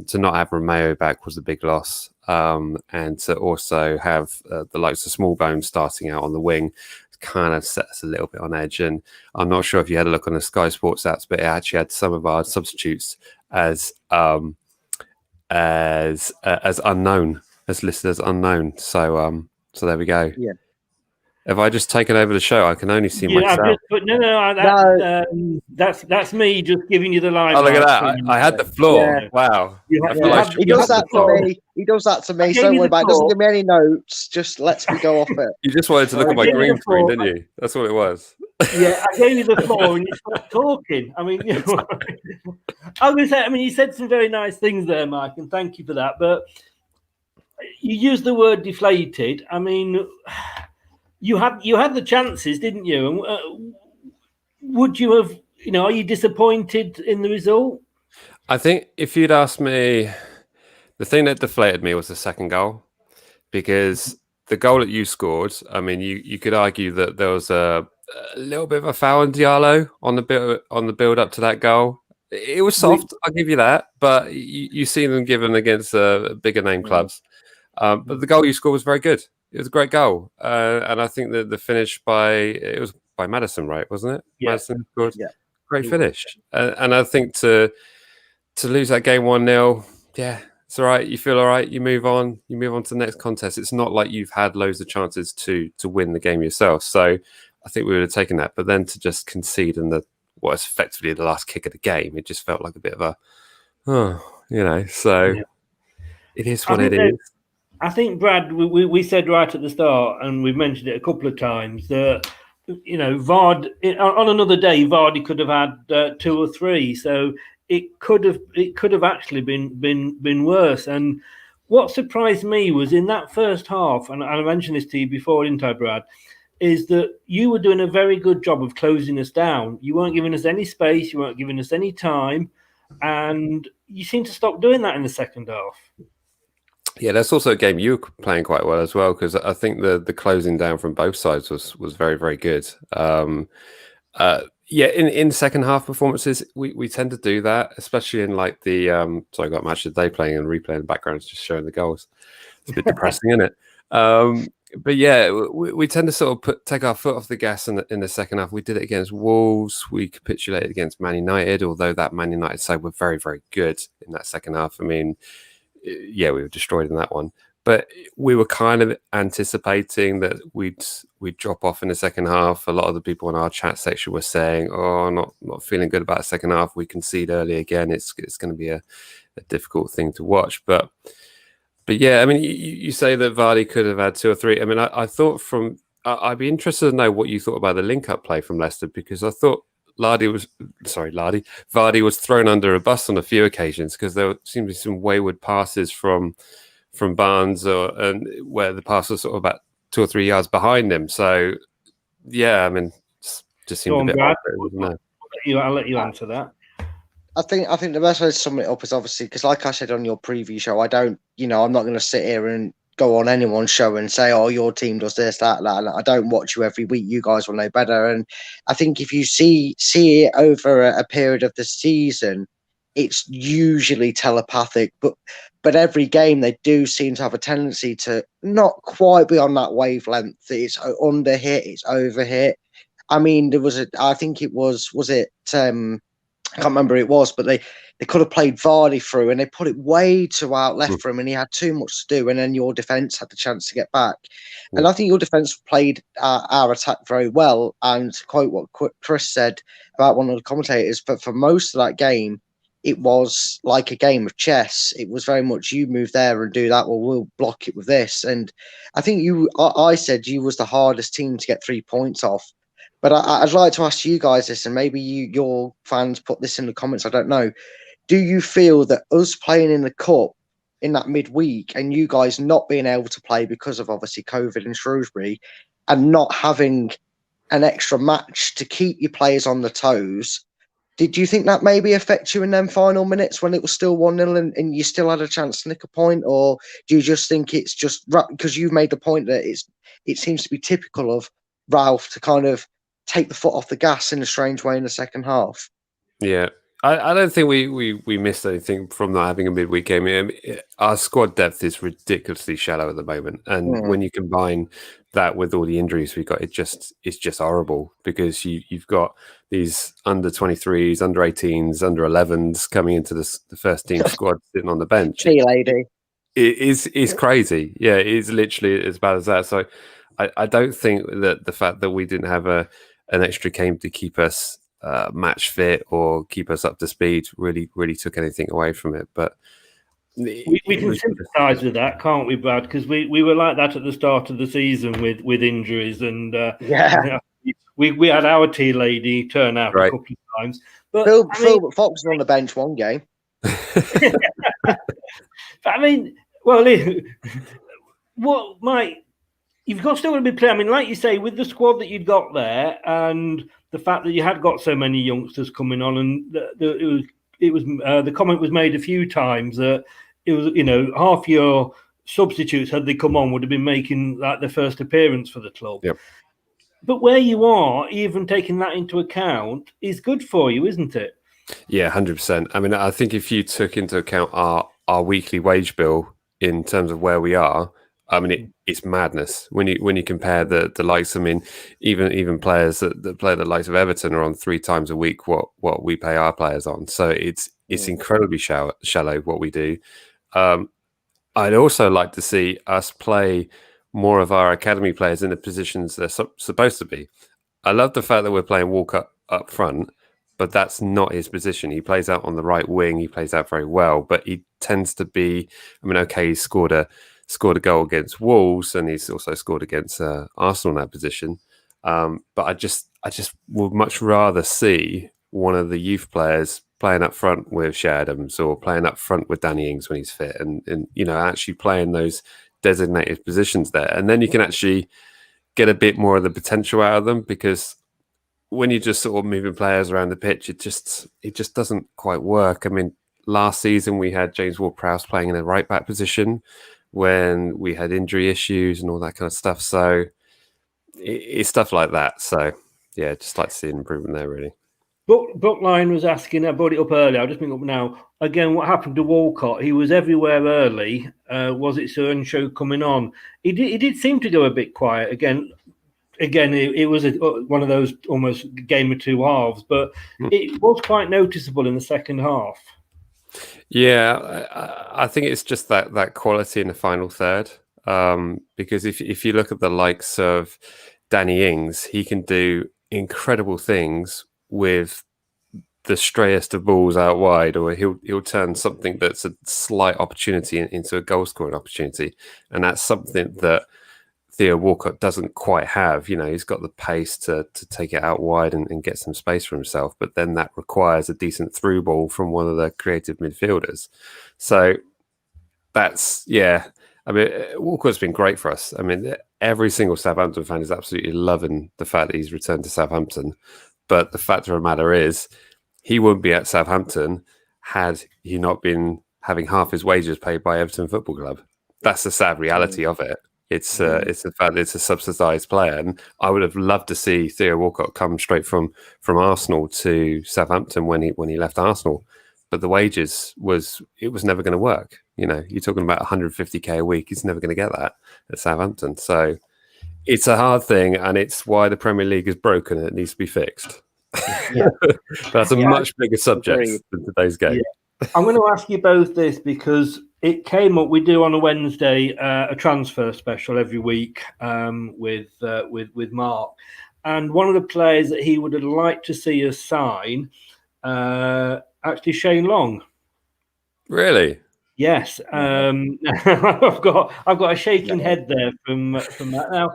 to not have Romeo back was a big loss. And to also have the likes of Smallbone starting out on the wing kind of set us a little bit on edge. And I'm not sure if you had a look on the Sky Sports apps, but it actually had some of our substitutes as unknown, as listed as unknown. So there we go. Yeah. Have I just taken over the show? I can only see myself. That's me just giving you the live. Oh, look at that! I had the floor. Yeah. Wow. He does that to me. He does that to me. So don't worry about it. Doesn't give me any notes. Just lets me go off it. You just wanted to look at my green screen, didn't you? That's what it was. Yeah, I gave you the floor and you stopped talking. I mean, I was going to say, you said some very nice things there, Mike, and thank you for that. But you used the word deflated. I mean, you had the chances, didn't you? And would you have? Are you disappointed in the result? I think if you'd asked me, the thing that deflated me was the second goal, because the goal that you scored. I mean, you could argue that there was a little bit of a foul on Diallo on the build up to that goal. It was soft, I'll give you that, but you see them given against bigger name clubs. But the goal you scored was very good. It was a great goal, and I think that the finish it was by Maddison, right? Wasn't it? Yeah. Maddison scored. Yeah. Great finish, and I think to lose that game 1-0, yeah, it's all right. You feel all right. You move on. You move on to the next contest. It's not like you've had loads of chances to win the game yourself. So I think we would have taken that. But then to just concede in what is effectively the last kick of the game, it just felt like a bit of So it is what it is. I think, Brad, we said right at the start, and we've mentioned it a couple of times, that Vard on another day, Vardy could have had 2 or 3. So it could have actually been worse. And what surprised me was in that first half, and I mentioned this to you before, didn't I, Brad? Is that you were doing a very good job of closing us down. You weren't giving us any space. You weren't giving us any time, and you seem to stop doing that in the second half. Yeah, that's also a game you were playing quite well as well, because I think the closing down from both sides was very, very good. In second half performances, we tend to do that, especially in like the so I got Match of the Day playing and replaying in the background, just showing the goals. It's a bit depressing, isn't it? But yeah, we tend to sort of take our foot off the gas in the second half. We did it against Wolves. We capitulated against Man United, although that Man United side were very, very good in that second half. I mean, yeah, we were destroyed in that one. But we were kind of anticipating that we'd drop off in the second half. A lot of the people in our chat section were saying, "Oh, not feeling good about the second half. We concede early again. It's going to be a difficult thing to watch." But yeah, I mean, you say that Vardy could have had 2 or 3. I mean, I thought I'd be interested to know what you thought about the link-up play from Leicester, because I thought Vardy was thrown under a bus on a few occasions, because there seemed to be some wayward passes from Barnes, and where the pass was sort of about 2 or 3 yards behind him. So, yeah, I mean, just seemed a bit odd, wasn't it? I'll let you answer that. I think the best way to sum it up is obviously, because like I said on your preview show, I'm not going to sit here and go on anyone's show and say, "Oh, your team does this, that." I don't watch you every week. You guys will know better. And I think if you see it over a period of the season, it's usually telepathic. But every game they do seem to have a tendency to not quite be on that wavelength. It's under hit, it's over hit. I mean, I think it was it. I can't remember who it was, but they could have played Vardy through, and they put it way too out left for him, and he had too much to do, and then your defence had the chance to get back. And I think your defence played our attack very well, and to quote what Chris said about one of the commentators, but for most of that game, it was like a game of chess. It was very much, you move there and do that, well, we'll block it with this. And I think I said you was the hardest team to get 3 points off. But I'd like to ask you guys this, and maybe your fans put this in the comments, I don't know. Do you feel that us playing in the Cup in that midweek, and you guys not being able to play because of obviously COVID in Shrewsbury, and not having an extra match to keep your players on the toes, did you think that maybe affect you in them final minutes when it was still 1-0 and you still had a chance to nick a point? Or do you just think it's just because you made the point that it seems to be typical of Ralph to kind of take the foot off the gas in a strange way in the second half? Yeah, I don't think we missed anything from not having a midweek game. I mean, our squad depth is ridiculously shallow at the moment, and when you combine that with all the injuries we got, it's just horrible, because you've got these under 23s, under 18s, under 11s coming into the first team squad sitting on the bench. See you, lady. It's crazy. Yeah, it is literally as bad as that. So I don't think that the fact that we didn't have an extra game to keep us match fit or keep us up to speed really took anything away from it. But we can sympathise with that, can't we, Brad? Because we were like that at the start of the season with injuries, and we had our tea lady turn out a couple of times. But Phil Fox was on the bench one game. But I mean, well, you've got still to be playing. I mean, like you say, with the squad that you've got there, and the fact that you had got so many youngsters coming on, and the comment was made a few times that it was, half your substitutes, had they come on, would have been making like their first appearance for the club. Yep. But where you are, even taking that into account, is good for you, isn't it? Yeah, 100%. I mean, I think if you took into account our weekly wage bill in terms of where we are, I mean, it's madness when you compare the likes. I mean, even players that play the likes of Everton are on 3 times a week what we pay our players on. So it's incredibly shallow what we do. I'd also like to see us play more of our academy players in the positions they're supposed to be. I love the fact that we're playing Walker up front, but that's not his position. He plays out on the right wing. He plays out very well, but he tends to be. I mean, okay, he scored a goal against Wolves, and he's also scored against Arsenal in that position. But I just would much rather see one of the youth players playing up front with Shea Adams, or playing up front with Danny Ings when he's fit, and actually playing those designated positions there. And then you can actually get a bit more of the potential out of them, because when you're just sort of moving players around the pitch, it just doesn't quite work. I mean, last season we had James Ward-Prowse playing in a right back position when we had injury issues and all that kind of stuff. So it's stuff like that. So yeah, just like to see an improvement there, really. Bookline was asking, I brought it up earlier, I'll just bring it up now. Again, what happened to Walcott? He was everywhere early. Was it Show coming on? He did seem to go a bit quiet. Again, it was one of those almost game of two halves, but it was quite noticeable in the second half. Yeah, I think it's just that quality in the final third. Because if you look at the likes of Danny Ings, he can do incredible things with the strayest of balls out wide, or he'll turn something that's a slight opportunity into a goal scoring opportunity, and that's something that Theo Walcott doesn't quite have. He's got the pace to take it out wide and get some space for himself, but then that requires a decent through ball from one of the creative midfielders. So that's, yeah. I mean, Walcott's been great for us. I mean, every single Southampton fan is absolutely loving the fact that he's returned to Southampton. But the fact of the matter is, he wouldn't be at Southampton had he not been having half his wages paid by Everton Football Club. That's the sad reality of it. It's the fact that it's a subsidised player, and I would have loved to see Theo Walcott come straight from Arsenal to Southampton when he left Arsenal. But the wages was never going to work. You're talking about 150k a week. He's never going to get that at Southampton. So it's a hard thing, and it's why the Premier League is broken and it needs to be fixed. That's a much bigger subject than today's game. Yeah. I'm going to ask you both this because it came up. We do on a Wednesday a transfer special every week with Mark, and one of the players that he would have liked to see us sign, actually Shane Long. Really? Yes. I've got a shaking head there from that. Now,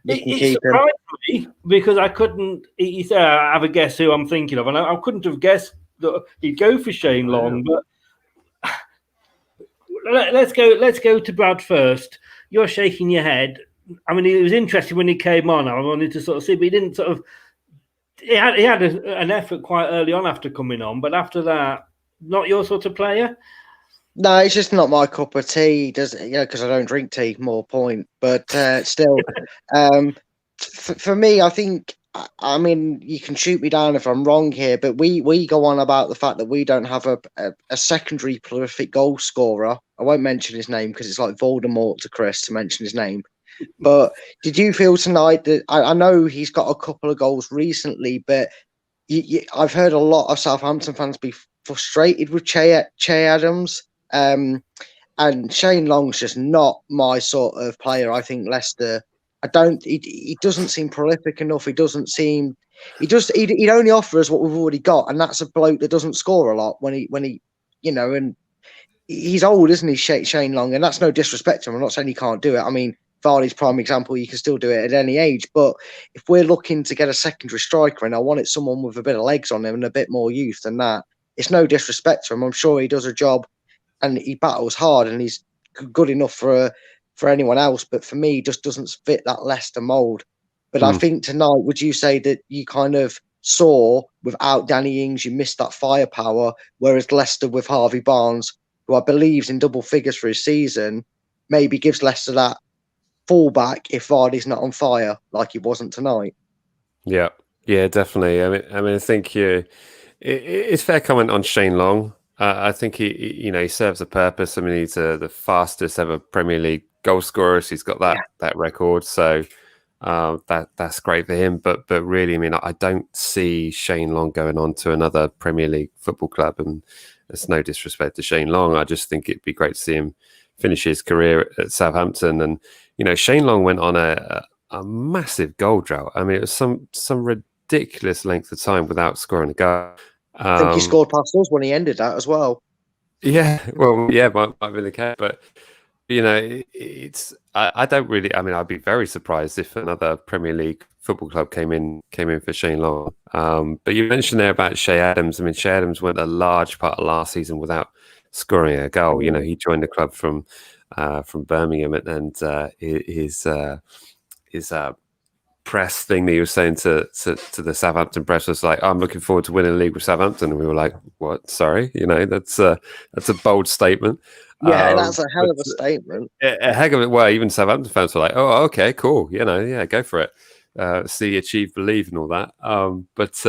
it surprised me because I couldn't. He said, "I have a guess who I'm thinking of," and I couldn't have guessed that he'd go for Shane Long. But let's go to Brad first. You're shaking your head. I mean, it was interesting when he came on. I wanted to sort of see, but he didn't sort of. He had an effort quite early on after coming on, but after that, not your sort of player. No, it's just not my cup of tea. Because I don't drink tea. More point, but still, for me, I think. I mean, you can shoot me down if I'm wrong here, but we go on about the fact that we don't have a secondary prolific goal scorer. I won't mention his name because it's like Voldemort to Chris to mention his name. But did you feel tonight that I know he's got a couple of goals recently, but I've heard a lot of Southampton fans be frustrated with Che Adams. And Shane Long's just not my sort of player. I think Leicester. He doesn't seem prolific enough. He'd only offer us what we've already got, and that's a bloke that doesn't score a lot when he and he's old, isn't he, Shane Long? And that's no disrespect to him. I'm not saying he can't do it. I mean, Vardy's prime example, you can still do it at any age. But if we're looking to get a secondary striker, and I wanted someone with a bit of legs on him and a bit more youth than that, it's no disrespect to him. I'm sure he does a job and he battles hard and he's good enough for anyone else. But for me, he just doesn't fit that Leicester mould. But I think tonight, would you say that you kind of saw without Danny Ings, you missed that firepower, whereas Leicester with Harvey Barnes, who I believe is in double figures for his season, maybe gives Leicester that fallback if Vardy's not on fire like he wasn't tonight? Yeah, definitely. I mean, I think it's fair comment on Shane Long. I think he serves a purpose. I mean, he's the fastest ever Premier League goal scorer. So he's got that record. So that's great for him. But really, I mean, I don't see Shane Long going on to another Premier League football club. And there's no disrespect to Shane Long. I just think it'd be great to see him finish his career at Southampton. And Shane Long went on a massive goal drought. I mean, it was some ridiculous length of time without scoring a goal. I think he scored past us when he ended that as well. Yeah, well, yeah, might have been the case, but it's I don't really. I mean, I'd be very surprised if another Premier League football club came in for Shane Long. But you mentioned there about Che Adams. I mean, Che Adams went a large part of last season without scoring a goal. He joined the club from Birmingham, and his press thing that he was saying to the Southampton press was like, I'm looking forward to winning the league with Southampton. And we were like, what? Sorry, that's a bold statement. Yeah, that's a hell of a statement. A heck of it. Well, even Southampton fans were like, oh, okay, cool. Yeah, go for it. See, achieve, believe and all that. But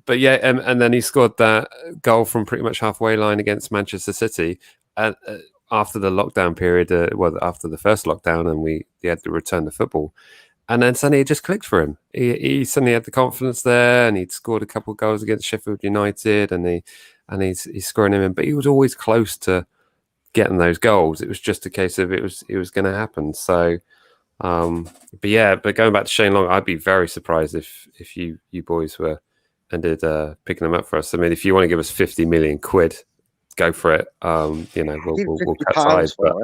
but yeah, and then he scored that goal from pretty much halfway line against Manchester City, and after the lockdown period, after the first lockdown, and we had to return to football, and then suddenly it just clicked for him. He suddenly had the confidence there, and he'd scored a couple of goals against Sheffield United, and he's scoring him in, but he was always close to getting those goals. It was just a case of it was going to happen. So. But going back to Shane Long, I'd be very surprised if you boys ended picking them up for us. I mean, if you want to give us 50 million quid, go for it. We'll cut ties, but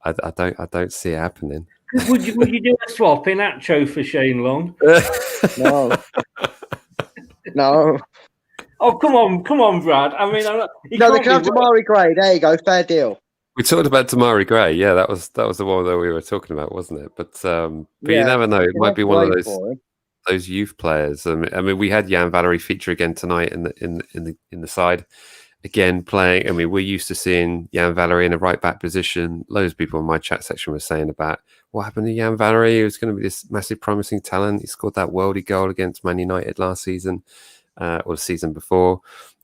I don't see it happening. Would you do a swap in Acho for Shane Long? No. No. Oh, come on, Brad. I mean, they can have Damari Gray. There you go, fair deal. We talked about Damari Gray. Yeah, that was the one that we were talking about, wasn't it? But you never know. It might be one of those youth players. I mean, we had Jan Valery feature again tonight in the side, again playing. I mean, we're used to seeing Jan Valery in a right back position. Loads of people in my chat section were saying about what happened to Jan Valery. He was going to be this massive, promising talent. He scored that worldie goal against Man United last season, or the season before,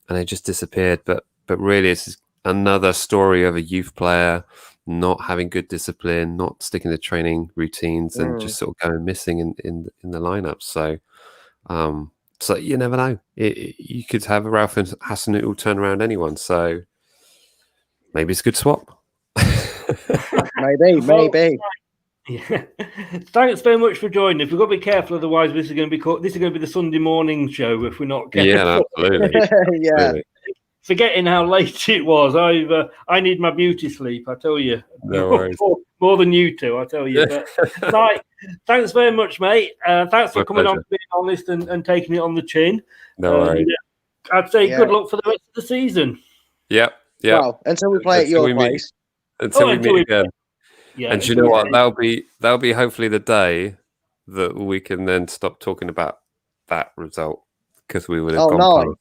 and it just disappeared. But really, it's another story of a youth player not having good discipline, not sticking to training routines, and just sort of going missing in the lineup. So you never know. You could have a Ralph Hasenhüttl turn around anyone. So maybe it's a good swap. maybe. Yeah. Thanks very much for joining. If we've got to be careful, otherwise this is going to be the Sunday morning show if we're not careful. Yeah, absolutely. Yeah. Absolutely. Forgetting how late it was, I need my beauty sleep. I tell you, no worries. more than you two. I tell you. But, Mike, thanks very much, mate. Thanks for coming on, being honest, and taking it on the chin. No worries. I'd say good luck for the rest of the season. Yep. Well, until we play at your place. Until we meet again. Yeah, and you know what? That'll be hopefully the day that we can then stop talking about that result, because we would have gone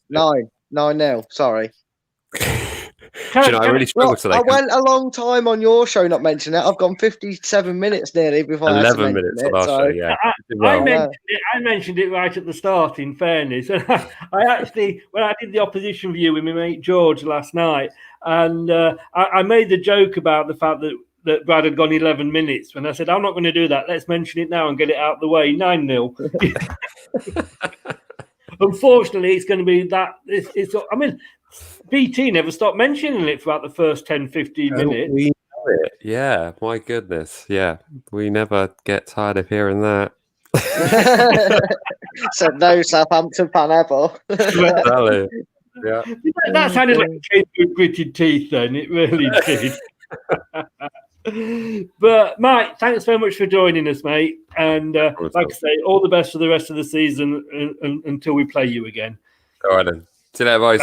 9-0. Sorry. I really struggled today. I went a long time on your show not mentioning it. I've gone 57 minutes nearly before 11 minutes on our show. Yeah, I mentioned it right at the start. In fairness, and I actually, when I did the opposition view with my mate George last night, and I made the joke about the fact that Brad had gone 11 minutes. When I said I'm not going to do that, let's mention it now and get it out of the way. 9-0. Unfortunately, it's going to be that. I mean, BT never stopped mentioning it for about the first 10-15 minutes. We know it. Yeah, my goodness. Yeah, we never get tired of hearing that. So no Southampton fan ever. Yeah. That sounded like a case with gritted teeth then. It really did. But Mike, thanks very much for joining us, mate. And like I say, all the best for the rest of the season until we play you again. All right then. See you later, boys.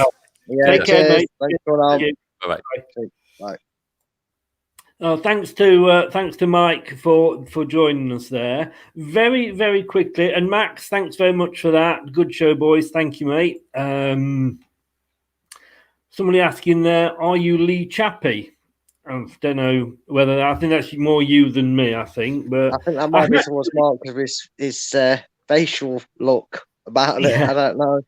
Take care, mate. Thanks for on. Bye. Bye. Thanks to Mike for joining us there. Very, very quickly. And Max, thanks very much for that. Good show, boys. Thank you, mate. Somebody asking there, are you Lee Chappie? I don't know whether I think that's more you than me. I think that might be towards Mark because his facial look about it. I don't know.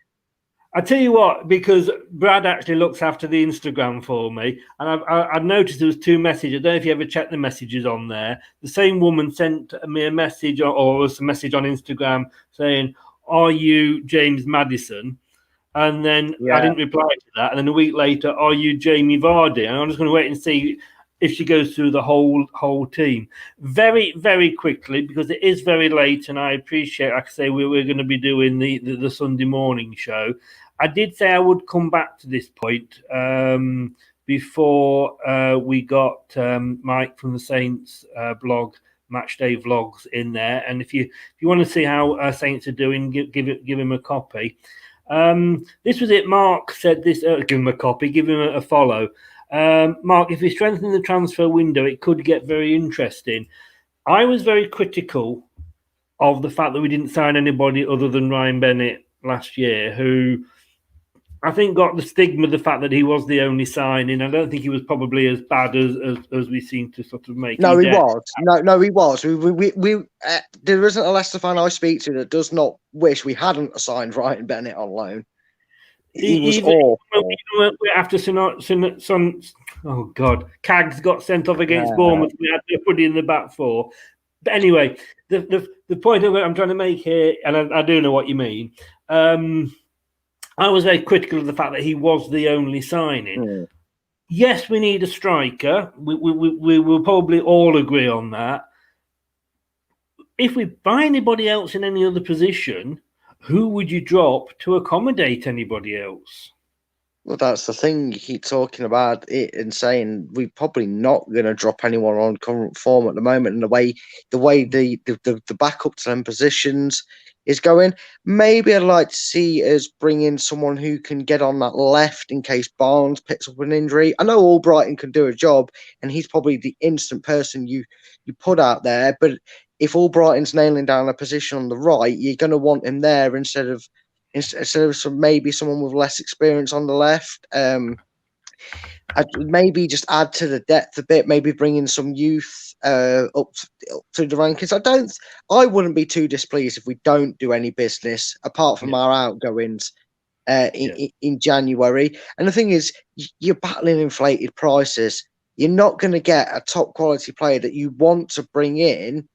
I tell you what, because Brad actually looks after the Instagram for me, and I've noticed there was 2 messages. I don't know if you ever checked the messages on there. The same woman sent me a message, or was a message on Instagram saying, "Are you James Maddison?" And then I didn't reply to that. And then a week later, are you Jamie Vardy? And I'm just going to wait and see if she goes through the whole team. Very, very quickly, because it is very late, and I appreciate, like I say, we're going to be doing the Sunday morning show. I did say I would come back to this point before we got Mike from the Saints blog, Matchday Vlogs, in there. And if you want to see how Saints are doing, give him a copy. This was it. Mark said this. Give him a copy. Give him a follow. Mark, if we strengthen the transfer window, it could get very interesting. I was very critical of the fact that we didn't sign anybody other than Ryan Bennett last year, who I think got the stigma of the fact that he was the only signing. I don't think he was probably as bad as we seem to sort of make. No, he was. No, he was. We there isn't a Leicester fan I speak to that does not wish we hadn't signed Ryan Bennett on loan. He was Even awful. after Cags got sent off against Bournemouth, we had nobody in the back four. But anyway, the point I'm trying to make here, and I do know what you mean. I was very critical of the fact that he was the only signing. Yes, we need a striker. We will probably all agree on that. If we buy anybody else in any other position, who would you drop to accommodate anybody else? Well, that's the thing. You keep talking about it and saying we're probably not going to drop anyone on current form at the moment. And the way the backup to them positions is going, maybe I'd like to see us bring in someone who can get on that left in case Barnes picks up an injury. I know Albrighton can do a job, and he's probably the instant person you put out there. But if Albrighton's nailing down a position on the right, you're going to want him there instead of maybe someone with less experience on the left. I'd maybe just add to the depth a bit, maybe bring in some youth up to the rankings. I wouldn't be too displeased if we don't do any business apart from our outgoings in January. And the thing is, you're battling inflated prices. You're not going to get a top quality player that you want to bring in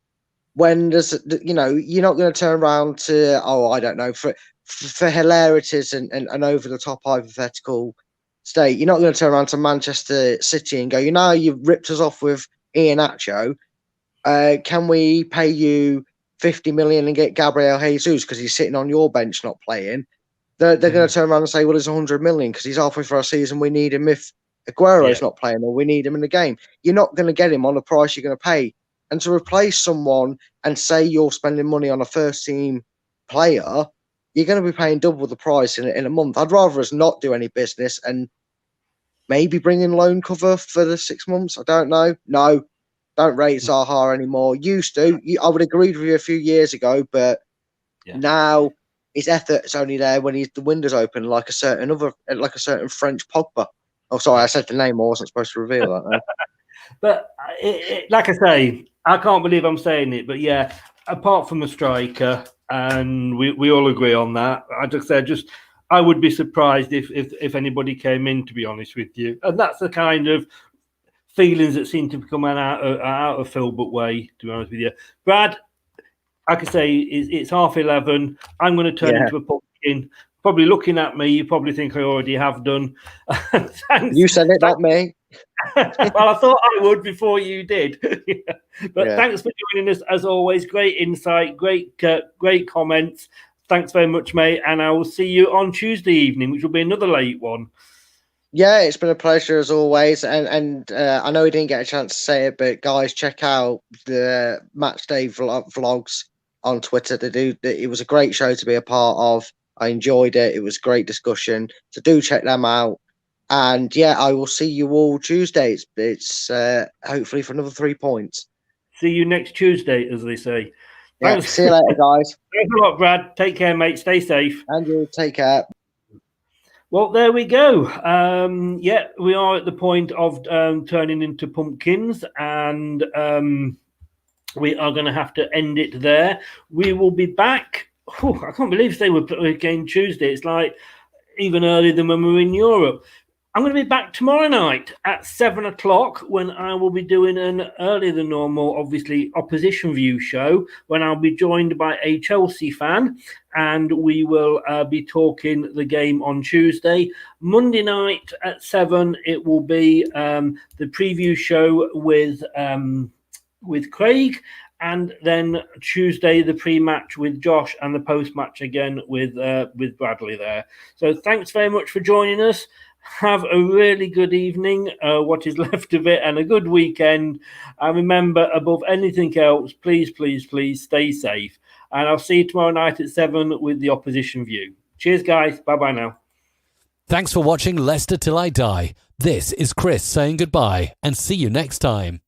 when there's, you're not going to turn around to, I don't know, for hilarities and over the top hypothetical state. You're not going to turn around to Manchester City and go, you've ripped us off with Iheanacho. Can we pay you 50 million and get Gabriel Jesus because he's sitting on your bench not playing? They're going to turn around and say, well, there's 100 million because he's halfway through our season. We need him if Aguero's not playing, or we need him in the game. You're not going to get him on the price you're going to pay. And to replace someone and say you're spending money on a first team player, you're going to be paying double the price in a month. I'd rather us not do any business and maybe bring in loan cover for the 6 months. I don't know. No, don't rate Zaha anymore. Used to. I would agree with you a few years ago, but now his effort's only there when the window's open, like a certain French Pogba. Oh, sorry, I said the name. I wasn't supposed to reveal that. No. But like I say, I can't believe I'm saying it, but yeah, apart from a striker, and we all agree on that. I would be surprised if anybody came in, to be honest with you. And that's the kind of feelings that seem to be coming out of Philbert way, to be honest with you. Brad, like I say, it's 11:30. I'm going to turn into a pumpkin. Probably looking at me, you probably think I already have done. Thanks. You said it, not me. Well, I thought I would before you did. But thanks for joining us as always. Great insight, great comments. Thanks very much, mate. And I will see you on Tuesday evening, which will be another late one. Yeah, it's been a pleasure as always. And I know we didn't get a chance to say it, but guys, check out the match day vlogs on Twitter. It was a great show to be a part of. I enjoyed it. It was a great discussion. So do check them out. And yeah, I will see you all Tuesday. It's hopefully for another 3 points. See you next Tuesday, as they say. Yeah, see you later, guys. Thanks a lot, Brad. Take care, mate. Stay safe. And you take care. Well, there we go. We are at the point of turning into pumpkins, and we are going to have to end it there. We will be back. I can't believe they were again Tuesday. It's like even earlier than when we were in Europe. I'm going to be back tomorrow night at 7:00 when I will be doing an earlier than normal, obviously, opposition view show, when I'll be joined by a Chelsea fan, and we will be talking the game on Tuesday. Monday night at 7, it will be the preview show with Craig, and then Tuesday, the pre-match with Josh, and the post-match again with Bradley there. So thanks very much for joining us. Have a really good evening, what is left of it, and a good weekend. And remember, above anything else, please, please, please stay safe. And I'll see you tomorrow night at 7 with the opposition view. Cheers, guys. Bye-bye now. Thanks for watching Leicester Till I Die. This is Chris saying goodbye and see you next time.